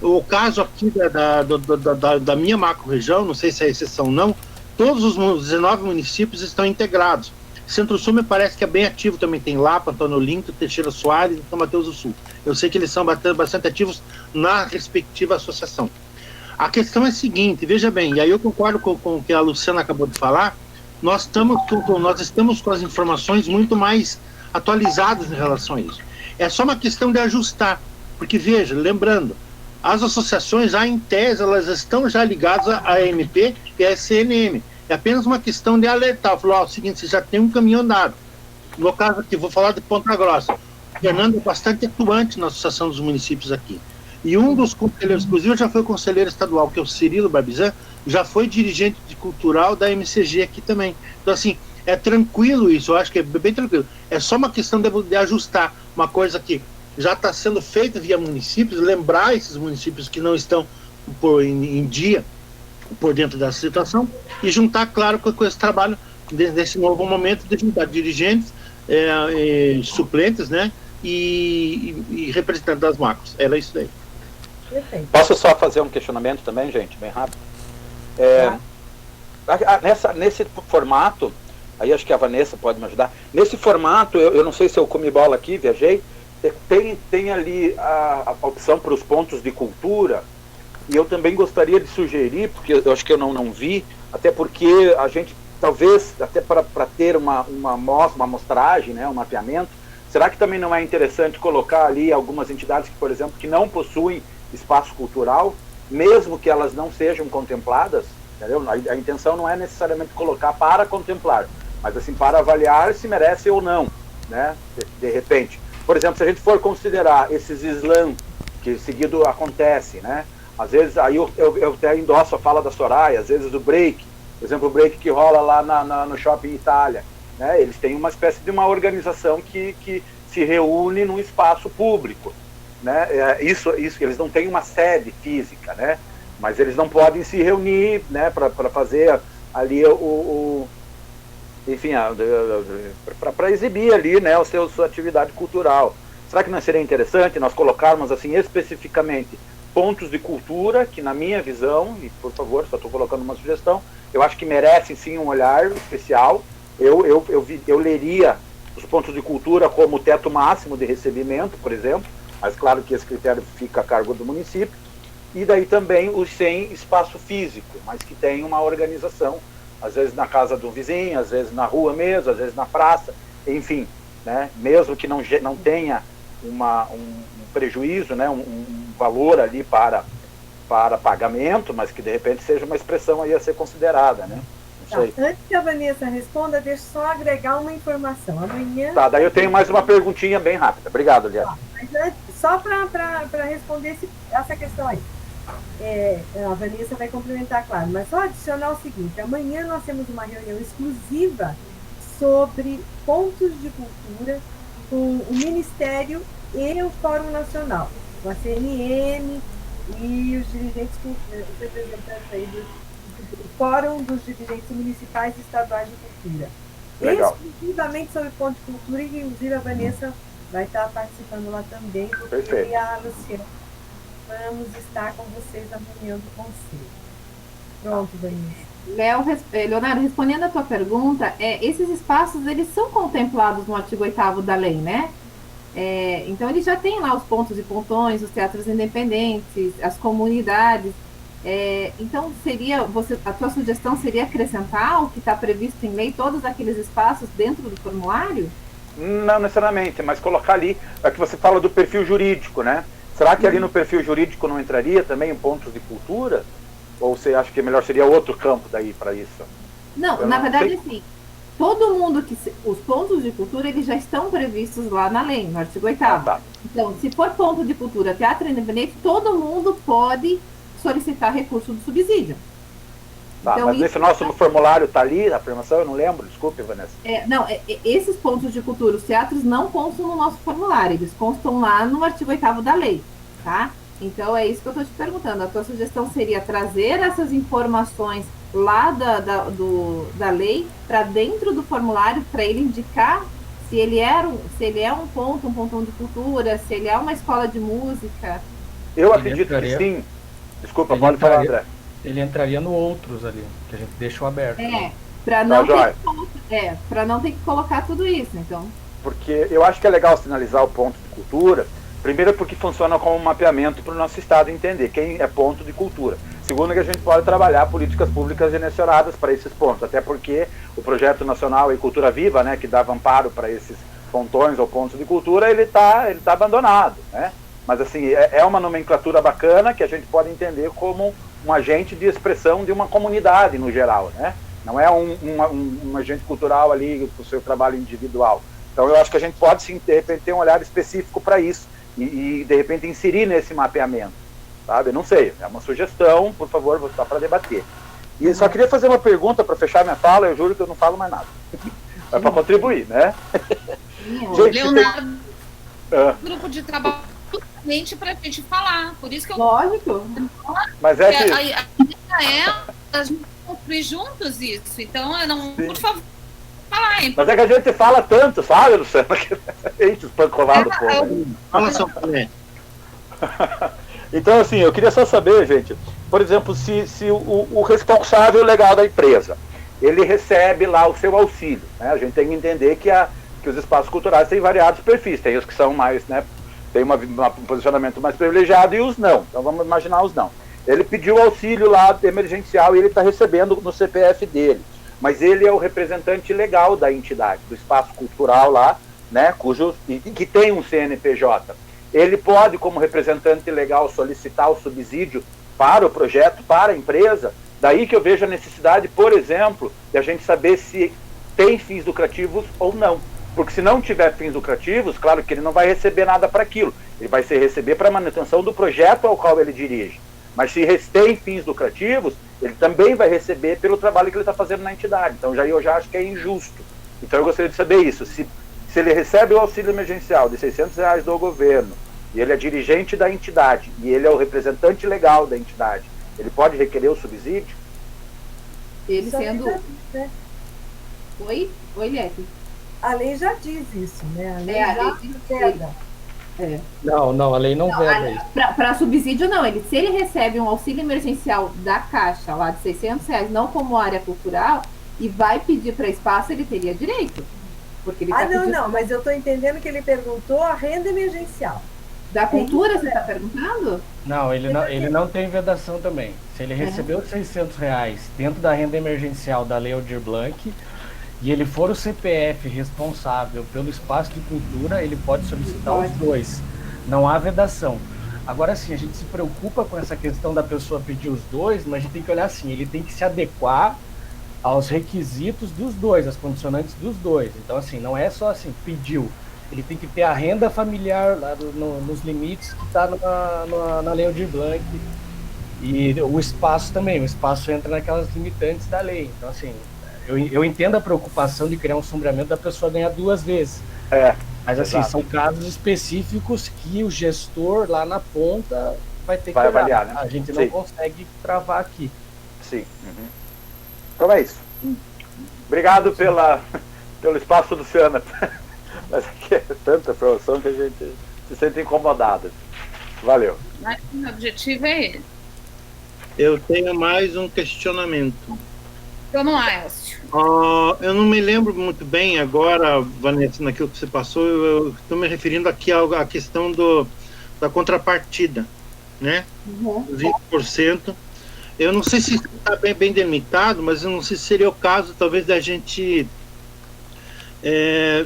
o caso aqui da minha macro-região, não sei se é exceção ou não, todos os 19 municípios estão integrados. Centro-Sul me parece que é bem ativo também, tem Lapa, Antônio Olinto, Teixeira Soares e São Mateus do Sul. Eu sei que eles são bastante ativos na respectiva associação. A questão é a seguinte, veja bem, e aí eu concordo com o que a Luciana acabou de falar, nós estamos com as informações muito mais atualizadas em relação a isso. É só uma questão de ajustar, porque veja, lembrando, as associações, em tese, elas estão já ligadas à AMP e à CNM. É apenas uma questão de alertar, falar, o seguinte, você já tem um caminho andado. No caso aqui, vou falar de Ponta Grossa. O Fernando é bastante atuante na Associação dos Municípios aqui. E um dos conselheiros, inclusive já foi conselheiro estadual, que é o Cirilo Barbizan, já foi dirigente de cultural da MCG aqui também. Então, assim, é tranquilo isso, eu acho que é bem tranquilo. É só uma questão de ajustar uma coisa que já está sendo feita via municípios, lembrar esses municípios que não estão em dia por dentro dessa situação e juntar, claro, com esse trabalho desse novo momento de juntar dirigentes, suplentes, né, e representantes das macros. Era isso daí. Posso só fazer um questionamento também, gente, bem rápido? Nesse formato, aí acho que a Vanessa pode me ajudar. Nesse formato, eu não sei se eu comi bola aqui, viajei, tem ali a opção para os pontos de cultura, e eu também gostaria de sugerir, porque eu acho que eu não vi, até porque a gente, talvez, até para ter uma amostragem, né, um mapeamento, será que também não é interessante colocar ali algumas entidades que, por exemplo, que não possuem espaço cultural, mesmo que elas não sejam contempladas, entendeu? A intenção não é necessariamente colocar para contemplar, mas assim, para avaliar se merece ou não, né, de repente. Por exemplo, se a gente for considerar esses slam, que seguido acontece, né, às vezes, aí eu até endosso a fala da Soraya, às vezes o break, por exemplo, o break que rola lá no Shopping Itália, né, eles têm uma espécie de uma organização que se reúne num espaço público, né, isso, eles não têm uma sede física, né, mas eles não podem se reunir, né, para fazer ali enfim, para exibir ali, né, sua atividade cultural. Será que não seria interessante nós colocarmos assim especificamente pontos de cultura, que na minha visão, e por favor, só estou colocando uma sugestão, eu acho que merecem sim um olhar especial. Eu leria os pontos de cultura como teto máximo de recebimento, por exemplo, mas claro que esse critério fica a cargo do município, e daí também os sem espaço físico, mas que tem uma organização, às vezes na casa do vizinho, às vezes na rua mesmo, às vezes na praça, enfim, né, mesmo que não tenha um prejuízo, né, um valor ali para pagamento, mas que de repente seja uma expressão aí a ser considerada, né? Não sei. Antes que a Vanessa responda, deixa eu só agregar uma informação. Amanhã... Tá, daí eu tenho mais uma perguntinha bem rápida. Obrigado, Liana. Mas antes, só para responder essa questão aí. A Vanessa vai complementar, claro, mas só adicionar o seguinte: amanhã nós temos uma reunião exclusiva sobre pontos de cultura com o Ministério e o Fórum Nacional, com a CNM e os dirigentes, os representantes aí do Fórum dos Dirigentes Municipais e Estaduais de Cultura. Legal. Exclusivamente sobre ponto de cultura, e inclusive a Vanessa vai estar participando lá também, porque Perfeito. a Luciana, vamos estar com vocês na reunião do Conselho. Pronto, Vanessa. Leonardo, respondendo a tua pergunta, esses espaços, eles são contemplados no artigo 8º da lei, né? Então, ele já tem lá os pontos e pontões, os teatros independentes, as comunidades. Então, a tua sugestão seria acrescentar o que está previsto em lei, todos aqueles espaços dentro do formulário? Não necessariamente, mas colocar ali, que você fala do perfil jurídico, né? Será que ali no perfil jurídico não entraria também pontos de cultura? Ou você acha que melhor seria outro campo daí para isso? Não, na verdade, assim, todo mundo os pontos de cultura, eles já estão previstos lá na lei, no artigo 8º. Tá. Então, se for ponto de cultura, teatro independente, todo mundo pode solicitar recurso do subsídio. Tá, então, mas nesse nosso formulário está ali, a afirmação, eu não lembro, desculpe, Vanessa. Esses pontos de cultura, os teatros não constam no nosso formulário, eles constam lá no artigo 8º da lei, tá? Então, é isso que eu estou te perguntando. A tua sugestão seria trazer essas informações lá da lei para dentro do formulário, para ele indicar se ele é um pontão de cultura, se ele é uma escola de música. Eu acredito que sim. Desculpa, pode falar, André. Ele entraria no outros ali, que a gente deixou aberto. Para não ter que colocar tudo isso, então. Porque eu acho que é legal sinalizar o ponto de cultura. Primeiro, porque funciona como um mapeamento para o nosso Estado entender quem é ponto de cultura. Segundo, que a gente pode trabalhar políticas públicas direcionadas para esses pontos, até porque o Projeto Nacional e Cultura Viva, né, que dava amparo para esses pontões ou pontos de cultura, ele tá abandonado, né? Mas assim, é uma nomenclatura bacana que a gente pode entender como um agente de expressão de uma comunidade no geral, né? Não é um agente cultural ali com o seu trabalho individual. Então eu acho que a gente pode sim, de repente, ter um olhar específico para isso e de repente inserir nesse mapeamento, sabe? Não sei, é uma sugestão, por favor, vou estar para debater. E só queria fazer uma pergunta para fechar minha fala, eu juro que eu não falo mais nada. É para contribuir, né? Gente, Leonardo, grupo de trabalho justamente para a gente falar, por isso que eu... Lógico. Mas a ideia é a gente construir juntos isso, então, por favor, falar, hein? Mas é que a gente fala tanto, sabe, Luciana? Eita, espancolado, pô. Fala, São Paulo. Então, assim, eu queria só saber, gente, por exemplo, se o responsável legal da empresa, ele recebe lá o seu auxílio, né? A gente tem que entender que os espaços culturais têm variados perfis, tem os que são mais, né, tem um posicionamento mais privilegiado e os não. Então vamos imaginar os não. Ele pediu auxílio lá emergencial e ele está recebendo no CPF dele. Mas ele é o representante legal da entidade, do espaço cultural lá, né, que tem um CNPJ. Ele pode, como representante legal, solicitar o subsídio para o projeto, para a empresa. Daí que eu vejo a necessidade, por exemplo, de a gente saber se tem fins lucrativos ou não. Porque se não tiver fins lucrativos, claro que ele não vai receber nada para aquilo. Ele vai receber para a manutenção do projeto ao qual ele dirige. Mas se tem fins lucrativos, ele também vai receber pelo trabalho que ele está fazendo na entidade. Então eu já acho que é injusto. Então eu gostaria de saber isso. Se ele recebe o auxílio emergencial de R$600 do governo, e ele é dirigente da entidade, e ele é o representante legal da entidade, ele pode requerer o subsídio? Ele sendo... Oi, Liette? A lei já diz isso, né? A lei já veda. Não, a lei não veda isso. Para subsídio, não. Se ele recebe um auxílio emergencial da Caixa, lá de R$600, não como área cultural, e vai pedir para espaço, ele teria direito. Porque ele não, mas eu estou entendendo que ele perguntou a renda emergencial. Da cultura, você está perguntando? Não, ele não tem vedação também. Se ele recebeu R$600 dentro da renda emergencial da Lei Aldir Blanc, e ele for o CPF responsável pelo espaço de cultura, ele pode solicitar os dois. Não há vedação. Agora sim, a gente se preocupa com essa questão da pessoa pedir os dois, mas a gente tem que olhar assim, ele tem que se adequar aos requisitos dos dois, às condicionantes dos dois. Então assim, não é só assim, pediu. ele tem que ter a renda familiar lá nos limites que está na Lei Aldir Blanc. E o espaço também, o espaço entra naquelas limitantes da lei. Então, assim, eu entendo a preocupação de criar um sombreamento da pessoa ganhar 2 vezes. Mas, assim, exato. são casos específicos que o gestor lá na ponta vai ter que avaliar, né? A gente não consegue travar aqui. Sim. Uhum. Então é isso. Obrigado pelo espaço, Luciana. Mas aqui é tanta informação que a gente se sente incomodado. Valeu. Mas o objetivo é ele. Eu tenho mais um questionamento. Vamos lá, Elcio. Eu não me lembro muito bem agora, Vanessa, naquilo que você passou. Eu estou me referindo aqui à questão da contrapartida, né? Uhum. 20%. Eu não sei se está bem delimitado, mas eu não sei se seria o caso, talvez, da gente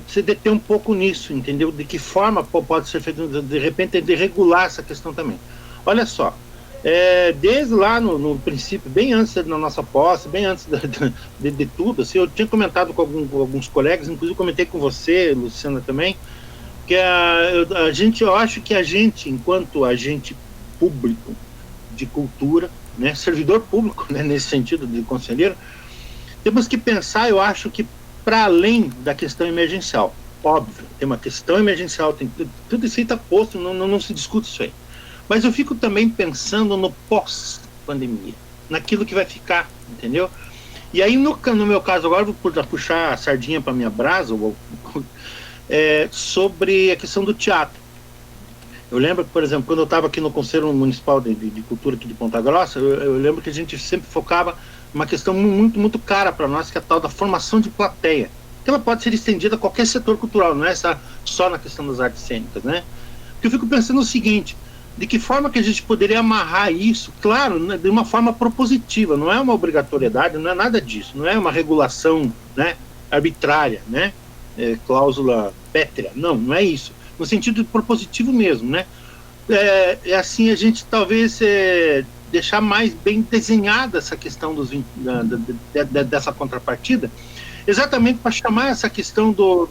se deter um pouco nisso, entendeu? De que forma pode ser feito, de repente, de regular essa questão também. Olha só, desde lá no princípio, bem antes da nossa posse, bem antes de tudo, assim, eu tinha comentado com alguns colegas, inclusive comentei com você, Luciana, também, que eu acho que a gente, enquanto agente público de cultura, né, servidor público, né, nesse sentido de conselheiro, temos que pensar, eu acho que para além da questão emergencial. Óbvio, tem uma questão emergencial, tudo isso aí está posto, não se discute isso aí. Mas eu fico também pensando no pós-pandemia, naquilo que vai ficar, entendeu? E aí, no meu caso agora, vou puxar a sardinha para minha brasa, sobre a questão do teatro. Eu lembro que, por exemplo, quando eu estava aqui no Conselho Municipal de Cultura aqui de Ponta Grossa, eu lembro que a gente sempre focava uma questão muito, muito cara para nós, que é a tal da formação de plateia. Que ela pode ser estendida a qualquer setor cultural, não é só na questão das artes cênicas, né? Porque eu fico pensando o seguinte, de que forma que a gente poderia amarrar isso, claro, né, de uma forma propositiva, não é uma obrigatoriedade, não é nada disso, não é uma regulação, né, arbitrária, né, cláusula pétrea, não é isso. No sentido propositivo mesmo, né? Assim a gente talvez deixar mais bem desenhada essa questão dessa contrapartida, exatamente para chamar essa questão do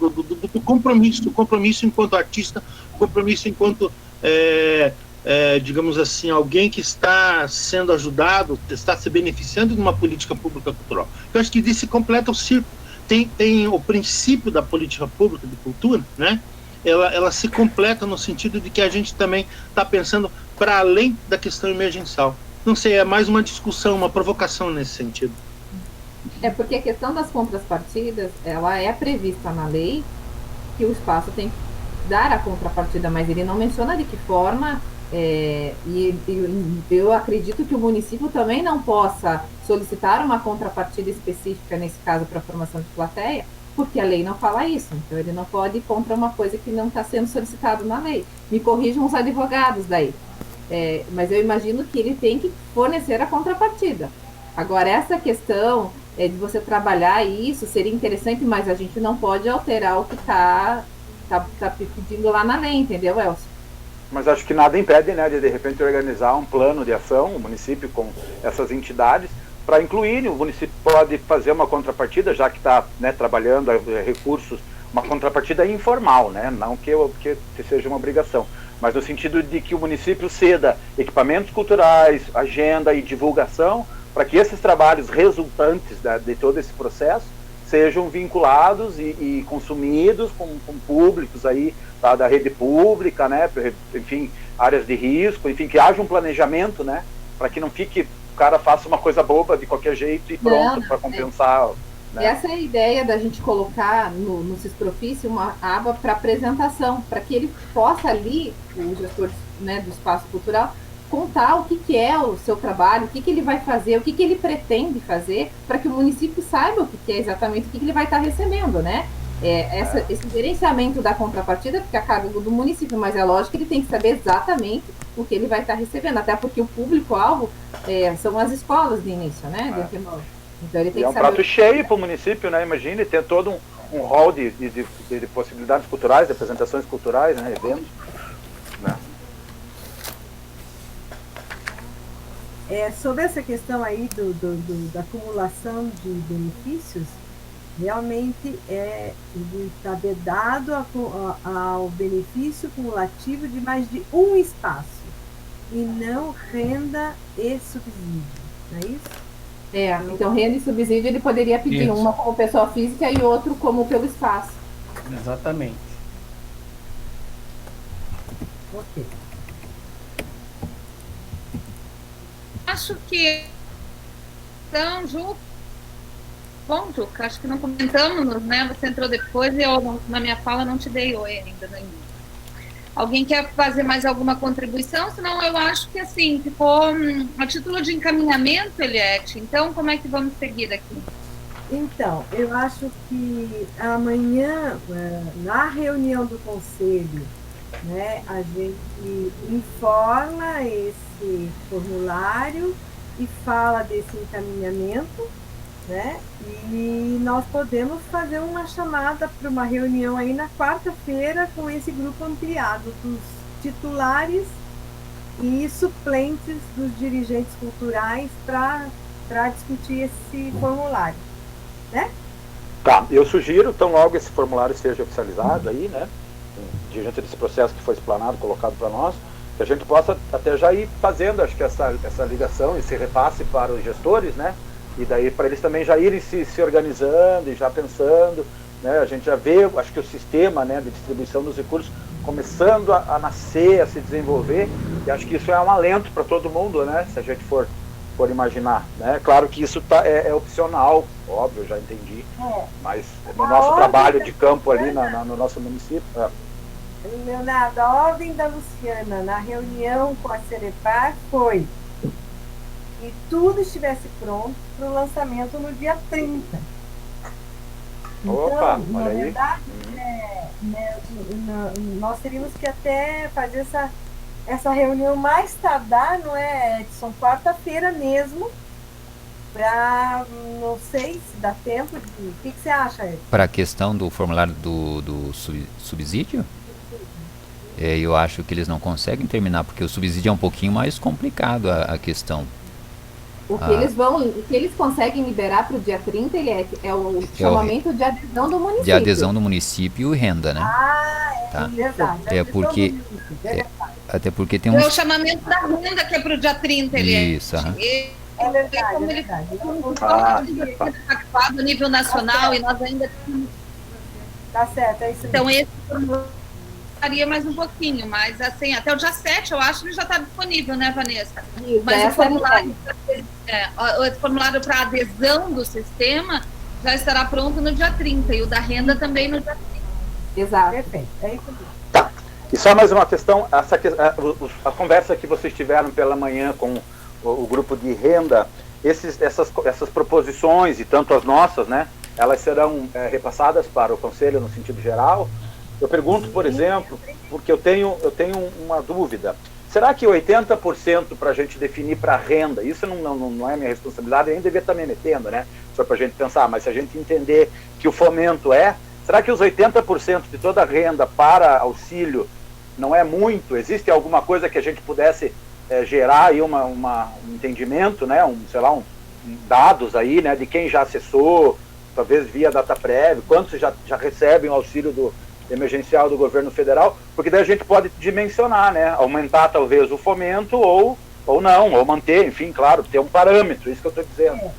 compromisso enquanto artista, compromisso enquanto, digamos assim, alguém que está sendo ajudado, está se beneficiando de uma política pública cultural. Eu acho que disso se completa o círculo. Tem o princípio da política pública de cultura, né? Ela se completa no sentido de que a gente também está pensando para além da questão emergencial. Não sei, é mais uma discussão, uma provocação nesse sentido. Porque a questão das contrapartidas, ela é prevista na lei, que o espaço tem que dar a contrapartida, mas ele não menciona de que forma, e eu acredito que o município também não possa solicitar uma contrapartida específica, nesse caso, para a formação de plateia, porque a lei não fala isso, então ele não pode ir contra uma coisa que não está sendo solicitado na lei. Me corrijam os advogados daí, mas eu imagino que ele tem que fornecer a contrapartida. Agora, essa questão de você trabalhar isso seria interessante, mas a gente não pode alterar o que tá pedindo lá na lei, entendeu, Elcio? Mas acho que nada impede, né, de repente organizar um plano de ação, o município com essas entidades, para incluir, o município pode fazer uma contrapartida, já que está, né, trabalhando recursos, uma contrapartida informal, né, não que seja uma obrigação, mas no sentido de que o município ceda equipamentos culturais, agenda e divulgação, para que esses trabalhos resultantes de todo esse processo sejam vinculados e consumidos com públicos aí, da rede pública, né, enfim, áreas de risco, enfim, que haja um planejamento, né, para que não fique, o cara faça uma coisa boba de qualquer jeito e pronto, para compensar. Né? Essa é a ideia da gente colocar no Cisprofice uma aba para apresentação, para que ele possa ali, o gestor, né, do espaço cultural, contar o que é o seu trabalho, o que ele vai fazer, o que ele pretende fazer, para que o município saiba o que é exatamente o que ele vai estar recebendo, né? Esse gerenciamento da contrapartida fica a cargo do município, mas é lógico que ele tem que saber exatamente o que ele vai estar recebendo, até porque o público-alvo são as escolas de início, né? Então ele tem que saber. Prato cheio para o município, né? Imagine, ter todo um hall de possibilidades culturais, de apresentações culturais, né? Eventos. Né? Sobre essa questão aí da acumulação de benefícios, Realmente ele está vedado ao benefício cumulativo de mais de um espaço, e não renda e subsídio, não é isso? Então renda e subsídio ele poderia pedir Isso. uma como pessoa física e outro como pelo espaço. Exatamente. Ok. Acho que. Então, Ju. Bom, Juca, acho que não comentamos, né? Você entrou depois e eu, na minha fala, não te dei oi ainda. Né? Alguém quer fazer mais alguma contribuição? Senão eu acho que, assim, ficou a título de encaminhamento, Eliette. Então, como é que vamos seguir aqui? Então, eu acho que amanhã, na reunião do conselho, né, a gente informa esse formulário e fala desse encaminhamento, né? E nós podemos fazer uma chamada para uma reunião aí na quarta-feira com esse grupo ampliado dos titulares e suplentes dos dirigentes culturais para discutir esse formulário, né? Tá, eu sugiro, tão logo esse formulário seja oficializado aí, né? Diante desse processo que foi explanado, colocado para nós, que a gente possa até já ir fazendo, acho que essa ligação, esse repasse para os gestores, né? E daí para eles também já irem se organizando e já pensando, né? A gente já vê, acho que o sistema, né, de distribuição dos recursos começando a nascer, a se desenvolver, e acho que isso é um alento para todo mundo, né? Se a gente for imaginar, né? Claro que isso é opcional, óbvio, já entendi, mas no nosso trabalho de campo ali no nosso município... Leonardo, a ordem da Luciana na reunião com a Cerepar foi que tudo estivesse pronto para o lançamento no dia 30. Opa, Então, na verdade, nós teríamos que até fazer essa reunião mais tardar, não é, Edson? Quarta-feira mesmo, para, não sei se dá tempo de... O que você acha, Edson? Para a questão do formulário do subsídio? Eu acho que eles não conseguem terminar, porque o subsídio é um pouquinho mais complicado a questão. O que eles conseguem liberar para o dia 30 é o chamamento de adesão do município. De adesão do município e renda, né? Tá. Verdade. Até porque tem É o chamamento da renda que é para o dia 30, Eliette. Isso, É verdade, como é ele verdade. foi impactado a nível nacional e nós ainda temos... Tá certo, é isso mesmo. Então, esse faria mais um pouquinho, mas assim, até o dia 7, eu acho que ele já está disponível, né, Vanessa? Isso, mas o formulário para adesão do sistema já estará pronto no dia 30, e o da renda também no dia 30. Exato. Perfeito, é isso mesmo. Tá. E só mais uma questão, a conversa que vocês tiveram pela manhã com o grupo de renda, essas proposições, e tanto as nossas, né, elas serão repassadas para o Conselho no sentido geral. Eu pergunto, por exemplo, porque eu tenho uma dúvida. Será que 80% para a gente definir para renda, isso não é minha responsabilidade, eu nem devia estar me metendo, né? Só para a gente pensar, mas se a gente entender que o fomento será que os 80% de toda a renda para auxílio não é muito? Existe alguma coisa que a gente pudesse gerar aí um entendimento, né? Dados aí, né? De quem já acessou, talvez via DataPrev, quantos já recebem o auxílio emergencial do governo federal, porque daí a gente pode dimensionar, né? Aumentar talvez o fomento ou não, ou manter, enfim, claro, ter um parâmetro, isso que eu estou dizendo.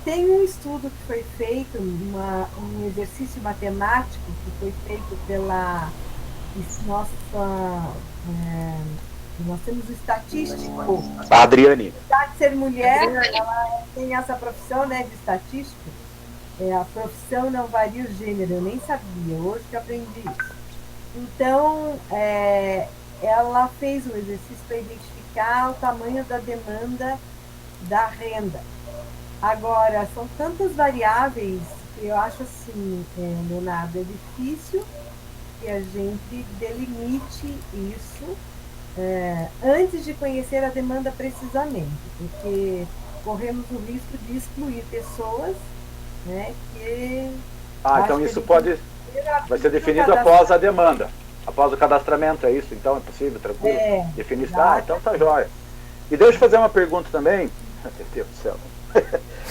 Tem um estudo que foi feito, um exercício matemático que foi feito pela nós temos o estatístico. A Adriane. Apesar de ser mulher, ela tem essa profissão, né, de estatístico. A profissão não varia o gênero, eu nem sabia, hoje que aprendi isso. Então, ela fez um exercício para identificar o tamanho da demanda da renda. Agora, são tantas variáveis que eu acho assim, Leonardo, é difícil que a gente delimite isso antes de conhecer a demanda precisamente, porque corremos o risco de excluir pessoas, né, que... então isso vai ser definido após a demanda, após o cadastramento, é isso? Então é possível, tranquilo? Definir isso? Então tá jóia. E deixa eu fazer uma pergunta também, meu Deus do céu.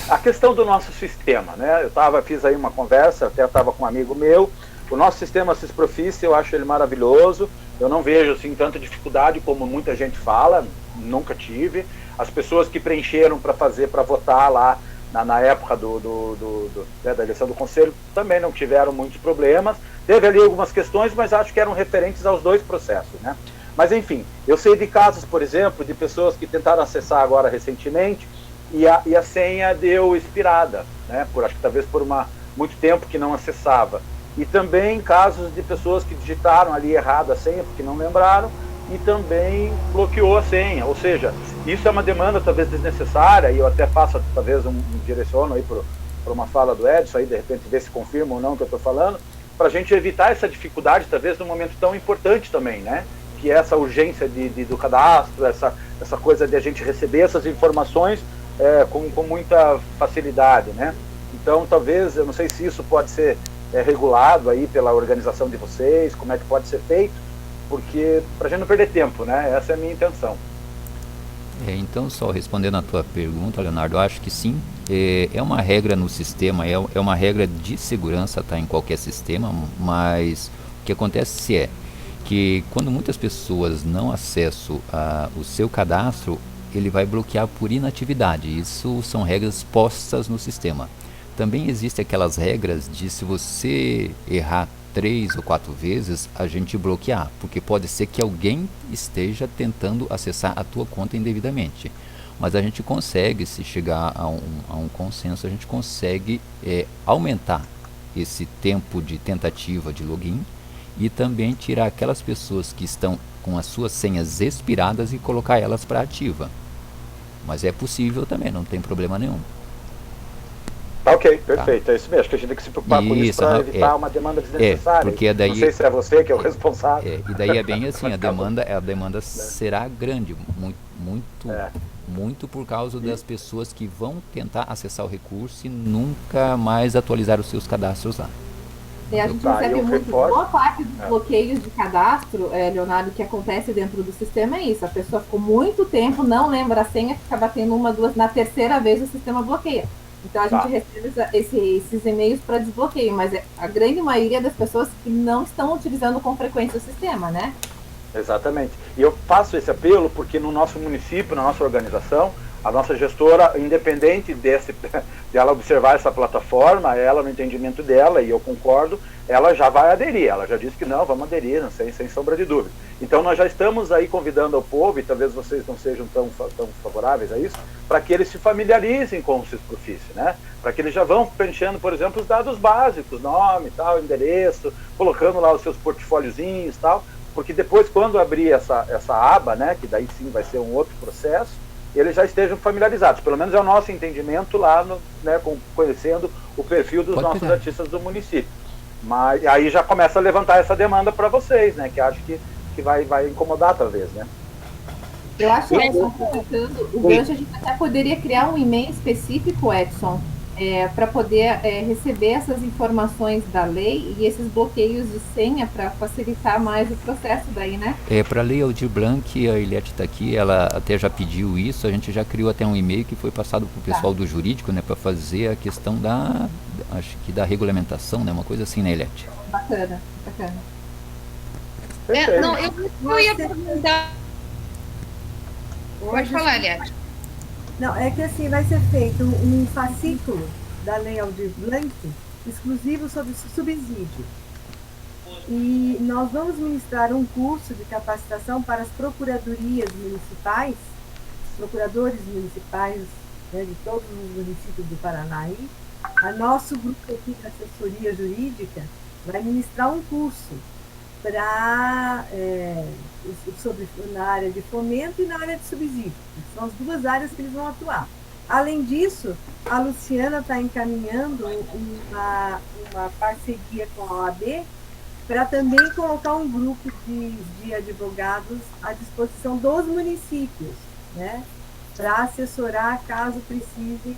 a questão do nosso sistema, né? Fiz aí uma conversa, até estava com um amigo meu. O nosso sistema Sisprofice, eu acho ele maravilhoso. Eu não vejo assim tanta dificuldade como muita gente fala, nunca tive. As pessoas que preencheram para votar lá na época da eleição do conselho também não tiveram muitos problemas. Teve ali algumas questões, mas acho que eram referentes aos dois processos, né? Mas enfim, eu sei de casos, por exemplo, de pessoas que tentaram acessar agora recentemente e a senha deu expirada, né? Acho que talvez por muito tempo que não acessava. E também casos de pessoas que digitaram ali errado a senha porque não lembraram e também bloqueou a senha. Ou seja, isso é uma demanda talvez desnecessária, e eu até faço talvez direciono aí para uma fala do Edson, aí de repente ver se confirma ou não o que eu estou falando, para a gente evitar essa dificuldade talvez num momento tão importante também, né? Que é essa urgência do cadastro, essa coisa de a gente receber essas informações com muita facilidade, né? Então talvez, eu não sei se isso pode ser regulado aí pela organização de vocês, como é que pode ser feito, porque para a gente não perder tempo, né? Essa é a minha intenção. Então, só respondendo a tua pergunta, Leonardo, eu acho que sim, é uma regra no sistema, é uma regra de segurança, tá, em qualquer sistema, mas o que acontece é que quando muitas pessoas não acessam o seu cadastro, ele vai bloquear por inatividade. Isso são regras postas no sistema. Também existem aquelas regras de se você errar 3 ou 4 vezes, a gente bloquear, porque pode ser que alguém esteja tentando acessar a tua conta indevidamente. Mas a gente consegue, se chegar a um consenso, a gente consegue aumentar esse tempo de tentativa de login e também tirar aquelas pessoas que estão com as suas senhas expiradas e colocar elas para ativa. Mas é possível também, não tem problema nenhum. Ok, perfeito, tá. É isso mesmo, acho que a gente tem que se preocupar com isso para evitar uma demanda desnecessária. Porque daí, não sei se é você que é o responsável. E daí é bem assim, a demanda será grande, muito por causa das pessoas que vão tentar acessar o recurso e nunca mais atualizar os seus cadastros lá. A gente recebe muito, boa parte dos bloqueios de cadastro, Leonardo, que acontece dentro do sistema é isso. A pessoa ficou muito tempo, não lembra a senha, fica batendo uma, duas, na terceira vez o sistema bloqueia. Então a gente recebe esses e-mails para desbloqueio, mas a grande maioria das pessoas que não estão utilizando com frequência o sistema, né? Exatamente. E eu faço esse apelo porque no nosso município, na nossa organização, a nossa gestora, independente de ela observar essa plataforma, ela, no entendimento dela, e eu concordo, ela já vai aderir. Ela já disse que não, vamos aderir, sem sombra de dúvida. Então nós já estamos aí convidando ao povo, e talvez vocês não sejam tão favoráveis a isso, para que eles se familiarizem com o Sisprofice, né? Para que eles já vão preenchendo, por exemplo, os dados básicos, nome, tal, endereço, colocando lá os seus portfóliozinhos e tal, porque depois, quando abrir essa aba, né, que daí sim vai ser um outro processo, eles já estejam familiarizados, pelo menos é o nosso entendimento lá, né, conhecendo o perfil dos nossos artistas do município. Mas aí já começa a levantar essa demanda para vocês, né, que acho que vai incomodar talvez, né. Eu acho que, Edson, o gancho, a gente até poderia criar um e-mail específico, Edson, para poder receber essas informações da lei e esses bloqueios de senha para facilitar mais o processo daí, né? Para a Lei Aldir Blanc, a Eliette está aqui, ela até já pediu isso, a gente já criou até um e-mail que foi passado para o pessoal do jurídico, né, para fazer a questão acho que da regulamentação, né, uma coisa assim, né, Eliette? Bacana. Eu ia perguntar. Pode falar, Eliette. Não, é que assim, vai ser feito um fascículo da Lei Aldir Blanc exclusivo sobre subsídio. E nós vamos ministrar um curso de capacitação para as procuradorias municipais, procuradores municipais, né, de todos os municípios do Paraná. A nosso grupo aqui de assessoria jurídica vai ministrar um curso na área de fomento e na área de subsídio. São as duas áreas que eles vão atuar. Além disso, a Luciana está encaminhando uma parceria com a OAB para também colocar um grupo de advogados à disposição dos municípios, né, para assessorar caso precisem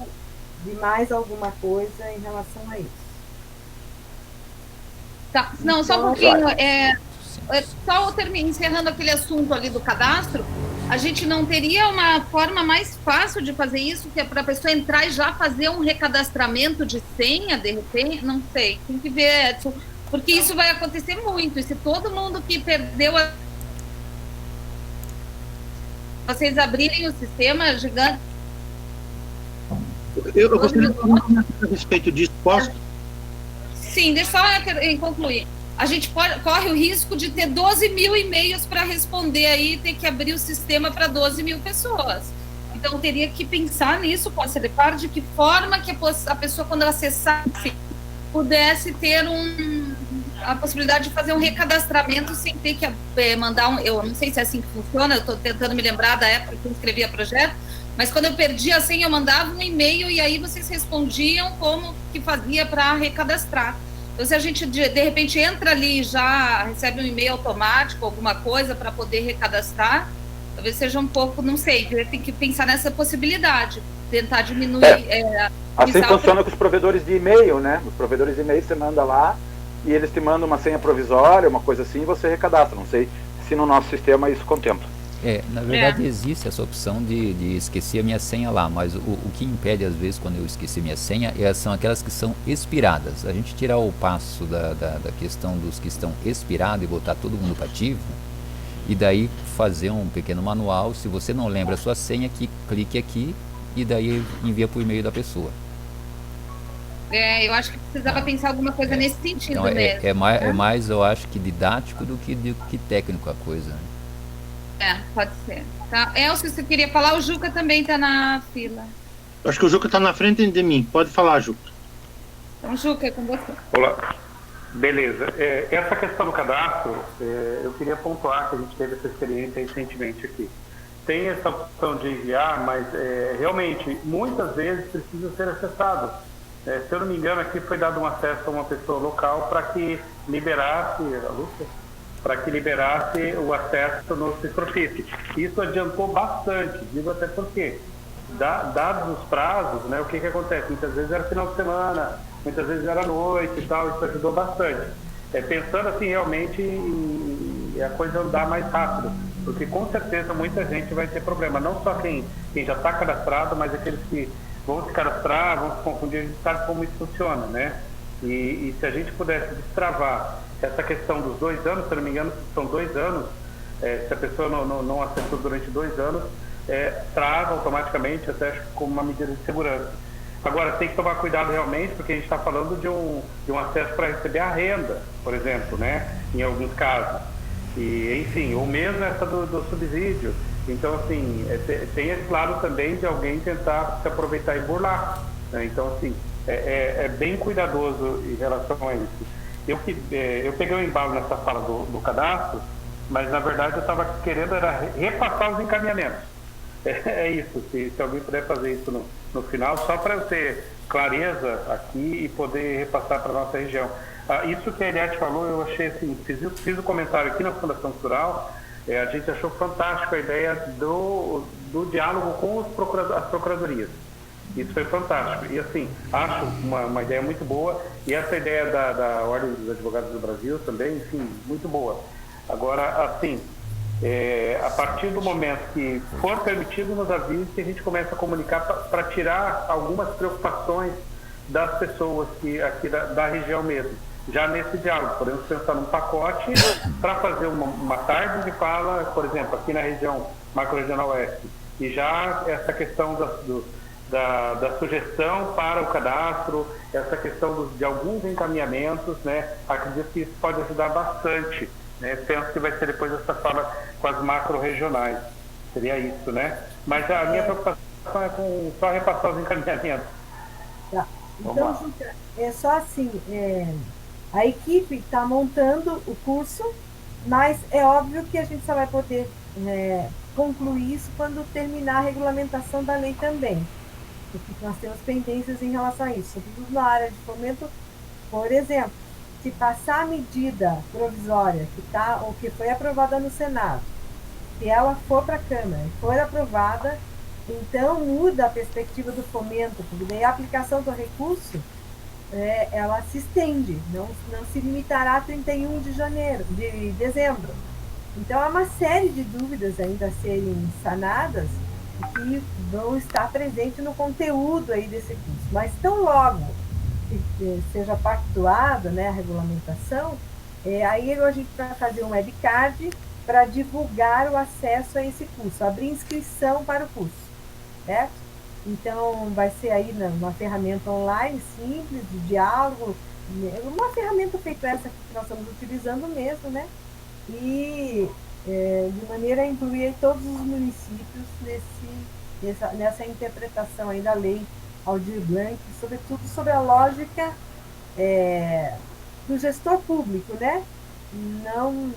de mais alguma coisa em relação a isso. Tá, não, só um pouquinho. Só encerrando aquele assunto ali do cadastro, a gente não teria uma forma mais fácil de fazer isso, que é para a pessoa entrar e já fazer um recadastramento de senha, de repente? Não sei, tem que ver, porque isso vai acontecer muito. E se todo mundo que perdeu vocês abrirem o sistema gigante... Eu gostaria de falar a respeito disso, posso? Sim, deixa eu só concluir. A gente corre o risco de ter 12 mil e-mails para responder aí e ter que abrir o sistema para 12 mil pessoas. Então, teria que pensar nisso, pode ser de que forma que a pessoa, quando acessasse, pudesse ter a possibilidade de fazer um recadastramento sem ter que mandar eu não sei se é assim que funciona, eu estou tentando me lembrar da época que eu escrevia projeto, mas quando eu perdia a senha, eu mandava um e-mail e aí vocês respondiam como que fazia para recadastrar. Então, se a gente, de repente, entra ali e já recebe um e-mail automático, alguma coisa para poder recadastrar, talvez seja um pouco, não sei, tem que pensar nessa possibilidade, tentar diminuir... assim funciona com os provedores de e-mail, né? Os provedores de e-mail você manda lá e eles te mandam uma senha provisória, uma coisa assim, e você recadastra. Não sei se no nosso sistema isso contempla. Na verdade existe essa opção de esquecer a minha senha lá, mas o que impede às vezes quando eu esqueci minha senha são aquelas que são expiradas. A gente tirar o passo da questão dos que estão expirados e botar todo mundo para ativo, e daí fazer um pequeno manual. Se você não lembra a sua senha, clique aqui e daí envia por e-mail da pessoa. Eu acho que precisava pensar alguma coisa nesse sentido então, mesmo. É mais, eu acho que didático do que técnico a coisa. Pode ser. Tá. Elcio, você queria falar? O Juca também está na fila. Acho que o Juca está na frente de mim. Pode falar, Juca. Então, Juca, é com você. Olá. Beleza. Essa questão do cadastro, eu queria pontuar que a gente teve essa experiência recentemente aqui. Tem essa opção de enviar, mas realmente, muitas vezes precisa ser acessado. Se eu não me engano, aqui foi dado um acesso a uma pessoa local para que liberasse... o acesso no Ciprofit. Isso adiantou bastante, digo até porque, dados os prazos, né, o que acontece? Muitas vezes era final de semana, muitas vezes era noite e tal, isso ajudou bastante. Pensando assim, realmente, a coisa andar mais rápido, porque com certeza muita gente vai ter problema, não só quem já está cadastrado, mas aqueles que vão se cadastrar, vão se confundir, a gente sabe como isso funciona, né? E se a gente pudesse destravar essa questão dos 2 anos, se eu não me engano, são 2 anos, se a pessoa não acessou durante 2 anos, trava automaticamente, até acho que como uma medida de segurança. Agora, tem que tomar cuidado realmente, porque a gente está falando de um acesso para receber a renda, por exemplo, né, em alguns casos. E, enfim, ou mesmo essa do subsídio. Então, assim, tem esse lado também de alguém tentar se aproveitar e burlar, né? Então, assim, é bem cuidadoso em relação a isso. Eu peguei um embalo nessa fala do cadastro, mas na verdade eu estava querendo repassar os encaminhamentos. Isso, se alguém puder fazer isso no final, só para eu ter clareza aqui e poder repassar para a nossa região. Isso que a Eliette falou, eu achei assim, fiz um comentário aqui na Fundação Cultural, a gente achou fantástico a ideia do diálogo com as procuradorias. Isso foi fantástico. E assim, acho uma ideia muito boa. E essa ideia da Ordem dos Advogados do Brasil também, enfim, muito boa. Agora, assim, a partir do momento que for permitido, nos avise que a gente começa a comunicar para tirar algumas preocupações das pessoas aqui da região mesmo. Já nesse diálogo, podemos pensar num pacote para fazer uma tarde de fala, por exemplo, aqui na região macro-regional oeste. E já essa questão da sugestão para o cadastro, essa questão de alguns encaminhamentos, né? Acredito que isso pode ajudar bastante, né? Penso que vai ser depois essa fala com as macro-regionais, seria isso, né? Mas a minha preocupação é com só repassar os encaminhamentos. Tá. Então, Juca, é só assim, a equipe está montando o curso, mas é óbvio que a gente só vai poder concluir isso quando terminar a regulamentação da lei também. Porque nós temos pendências em relação a isso, sobretudo na área de fomento. Por exemplo, se passar a medida provisória que foi aprovada no Senado, se ela for para a Câmara e for aprovada, então muda a perspectiva do fomento, porque daí a aplicação do recurso ela se estende, não se limitará a 31 de dezembro. Então, há uma série de dúvidas ainda a serem sanadas que vão estar presentes no conteúdo aí desse curso. Mas tão logo que seja pactuada, né, a regulamentação, aí a gente vai fazer um webcard para divulgar o acesso a esse curso, abrir inscrição para o curso, certo? Então, vai ser aí uma ferramenta online simples, de diálogo, uma ferramenta feita essa que nós estamos utilizando mesmo, né? E de maneira a incluir aí todos os municípios nessa interpretação aí da lei Aldir Blanc, sobretudo sobre a lógica do gestor público, né? Não,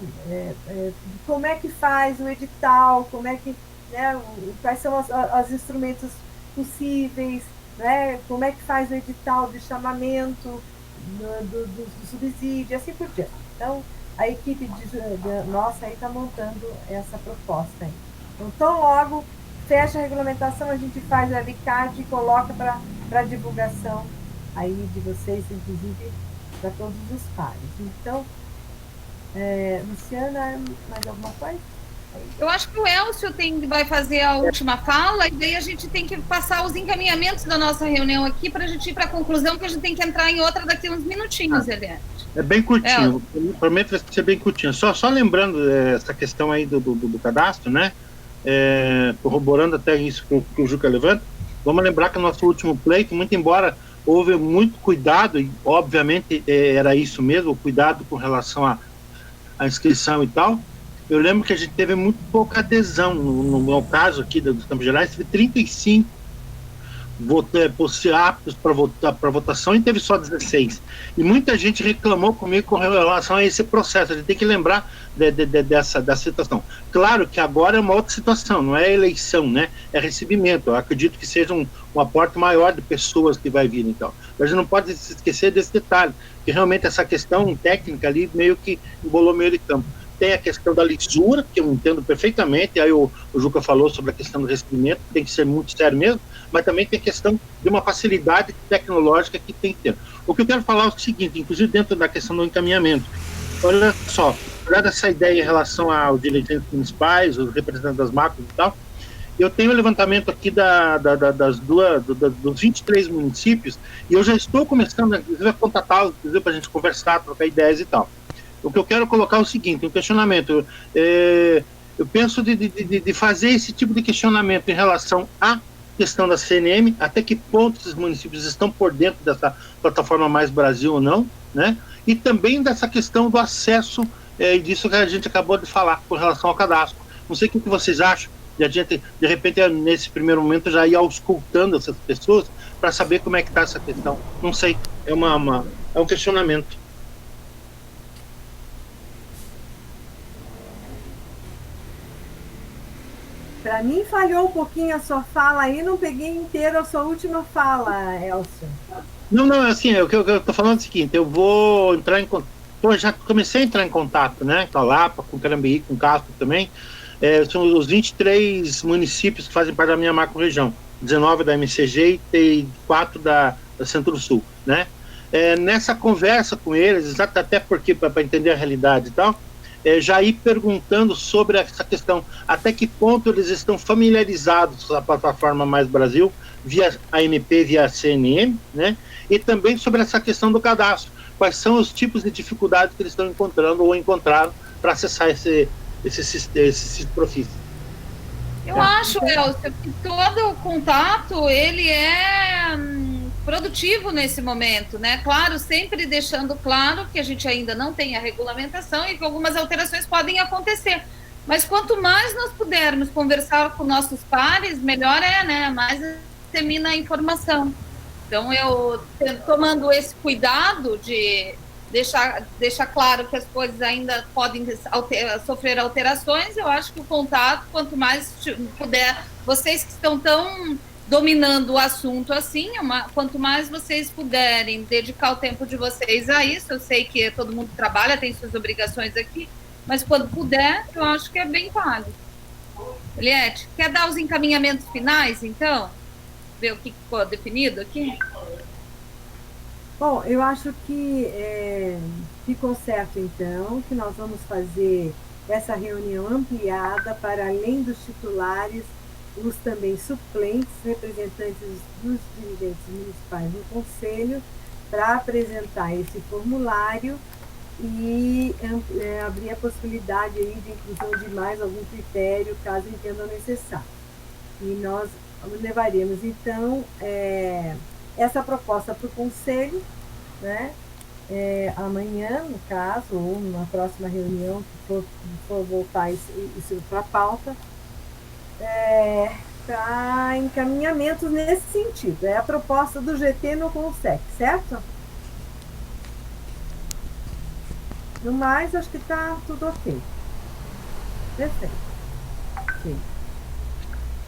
como é que faz o edital, como é que, né, quais são os instrumentos possíveis, né? Como é que faz o edital de chamamento do subsídio, assim por diante. Então, a equipe nossa aí está montando essa proposta aí. Então, tão logo fecha a regulamentação, a gente faz o webcard e coloca para divulgação aí de vocês, inclusive para todos os pares. Então, Luciana, mais alguma coisa? Eu acho que o Elcio vai fazer a última fala, e daí a gente tem que passar os encaminhamentos da nossa reunião aqui para a gente ir para a conclusão, que a gente tem que entrar em outra daqui uns minutinhos, Eliette. É bem curtinho, prometo ser bem curtinho. Só lembrando essa questão aí do cadastro, né? Corroborando até isso que o Juca levanta, vamos lembrar que o nosso último pleito, muito embora houve muito cuidado, e obviamente era isso mesmo, o cuidado com relação à inscrição e tal, eu lembro que a gente teve muito pouca adesão. No meu caso aqui dos Campos Gerais, teve 35 aptos para votação e teve só 16. E muita gente reclamou comigo com relação a esse processo. A gente tem que lembrar dessa situação. Claro que agora é uma outra situação, não é eleição, né? É recebimento. Eu acredito que seja um aporte maior de pessoas que vai vir, então. Mas a gente não pode se esquecer desse detalhe, que realmente essa questão técnica ali meio que embolou meio de campo. Tem a questão da lisura, que eu entendo perfeitamente, aí o Juca falou sobre a questão do recebimento, tem que ser muito sério mesmo, mas também tem a questão de uma facilidade tecnológica que tem que ter. O que eu quero falar é o seguinte, inclusive dentro da questão do encaminhamento, olha só, olhando essa ideia em relação aos dirigentes municipais, os representantes das macros e tal, eu tenho o levantamento aqui dos 23 municípios, e eu já estou começando, inclusive, a contatá-los, para a gente conversar, trocar ideias e tal. O que eu quero colocar é o seguinte, um questionamento. Eu penso de fazer esse tipo de questionamento em relação à questão da CNM, até que ponto esses municípios estão por dentro dessa plataforma Mais Brasil ou não, né? E também dessa questão do acesso, disso que a gente acabou de falar, com relação ao cadastro. Não sei o que vocês acham, de a gente, de repente, nesse primeiro momento, já ir auscultando essas pessoas para saber como é que está essa questão. Não sei, é um questionamento. Para mim, falhou um pouquinho a sua fala aí, não peguei inteira a sua última fala, Elcio. Não, assim, o que eu estou falando é o seguinte, eu vou entrar em contato, já comecei a entrar em contato, né, com a Lapa, com Carambeí, com Castro também, são os 23 municípios que fazem parte da minha macro-região, 19 da MCG e 4 da Centro-Sul, né. Nessa conversa com eles, até porque, para entender a realidade e tal, já ir perguntando sobre essa questão, até que ponto eles estão familiarizados com a plataforma Mais Brasil, via AMP, via CNM, né? E também sobre essa questão do cadastro, quais são os tipos de dificuldades que eles estão encontrando ou encontraram para acessar esse profis. Eu acho, Elcio, que todo o contato, ele é produtivo nesse momento, né? Claro, sempre deixando claro que a gente ainda não tem a regulamentação e que algumas alterações podem acontecer. Mas quanto mais nós pudermos conversar com nossos pares, melhor né? Mais dissemina a informação. Então, eu tomando esse cuidado de deixar claro que as coisas ainda podem sofrer alterações, eu acho que o contato, quanto mais puder, vocês que estão tão dominando o assunto assim, quanto mais vocês puderem dedicar o tempo de vocês a isso, eu sei que todo mundo trabalha, tem suas obrigações aqui, mas quando puder, eu acho que é bem válido. Eliette, quer dar os encaminhamentos finais, então? Ver o que ficou definido aqui? Bom, eu acho que ficou certo, então, que nós vamos fazer essa reunião ampliada para além dos titulares, os também suplentes, representantes dos dirigentes municipais no Conselho, para apresentar esse formulário e abrir a possibilidade aí de inclusão de mais algum critério, caso entendam necessário. E nós levaremos, então, essa proposta para o Conselho, né? Amanhã, no caso, ou na próxima reunião, que for voltar isso para a pauta, para encaminhamentos nesse sentido. É a proposta do GT no Consec, certo? No mais, acho que está tudo ok. Perfeito. Sim.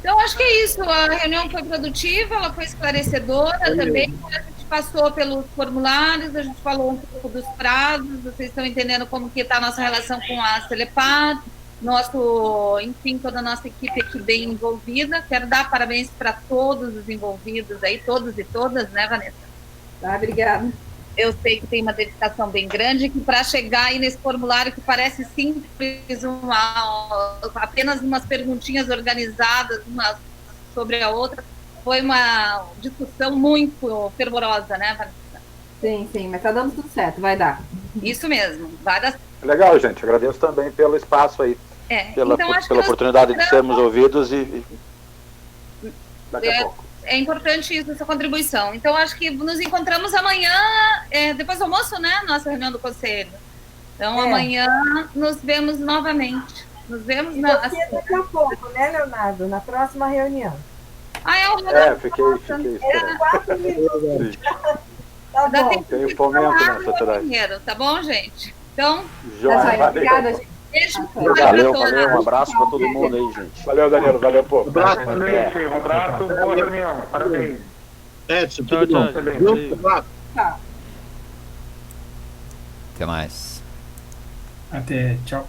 Então, acho que é isso. A reunião foi produtiva, ela foi esclarecedora também. A gente passou pelos formulários, a gente falou um pouco dos prazos, vocês estão entendendo como que está a nossa relação com a Celepar, enfim, toda a nossa equipe aqui bem envolvida. Quero dar parabéns para todos os envolvidos aí, todos e todas, né, Vanessa? Tá, obrigada. Eu sei que tem uma dedicação bem grande, que para chegar aí nesse formulário que parece simples, apenas umas perguntinhas organizadas, uma sobre a outra, foi uma discussão muito fervorosa, né, Vanessa? Sim, sim, mas tá dando tudo certo, vai dar. Isso mesmo, vai dar. Legal, gente, agradeço também pelo espaço aí, pela oportunidade de sermos ouvidos e daqui a pouco. É importante isso, essa contribuição. Então, acho que nos encontramos amanhã, depois do almoço, né? Nossa reunião do Conselho. Então, amanhã nos vemos novamente. Nos vemos daqui a pouco, né, Leonardo? Na próxima reunião. Fiquei esperando. 4 minutos. Tá bom. Tem fomento nessa tarde. Tá bom, gente? Então, obrigada, gente. Beijo. Valeu, um abraço para todo mundo aí, gente. Valeu, Danilo, valeu, pô. Um abraço, boa reunião, parabéns. Edson, tudo bom. Até mais. Até, tchau.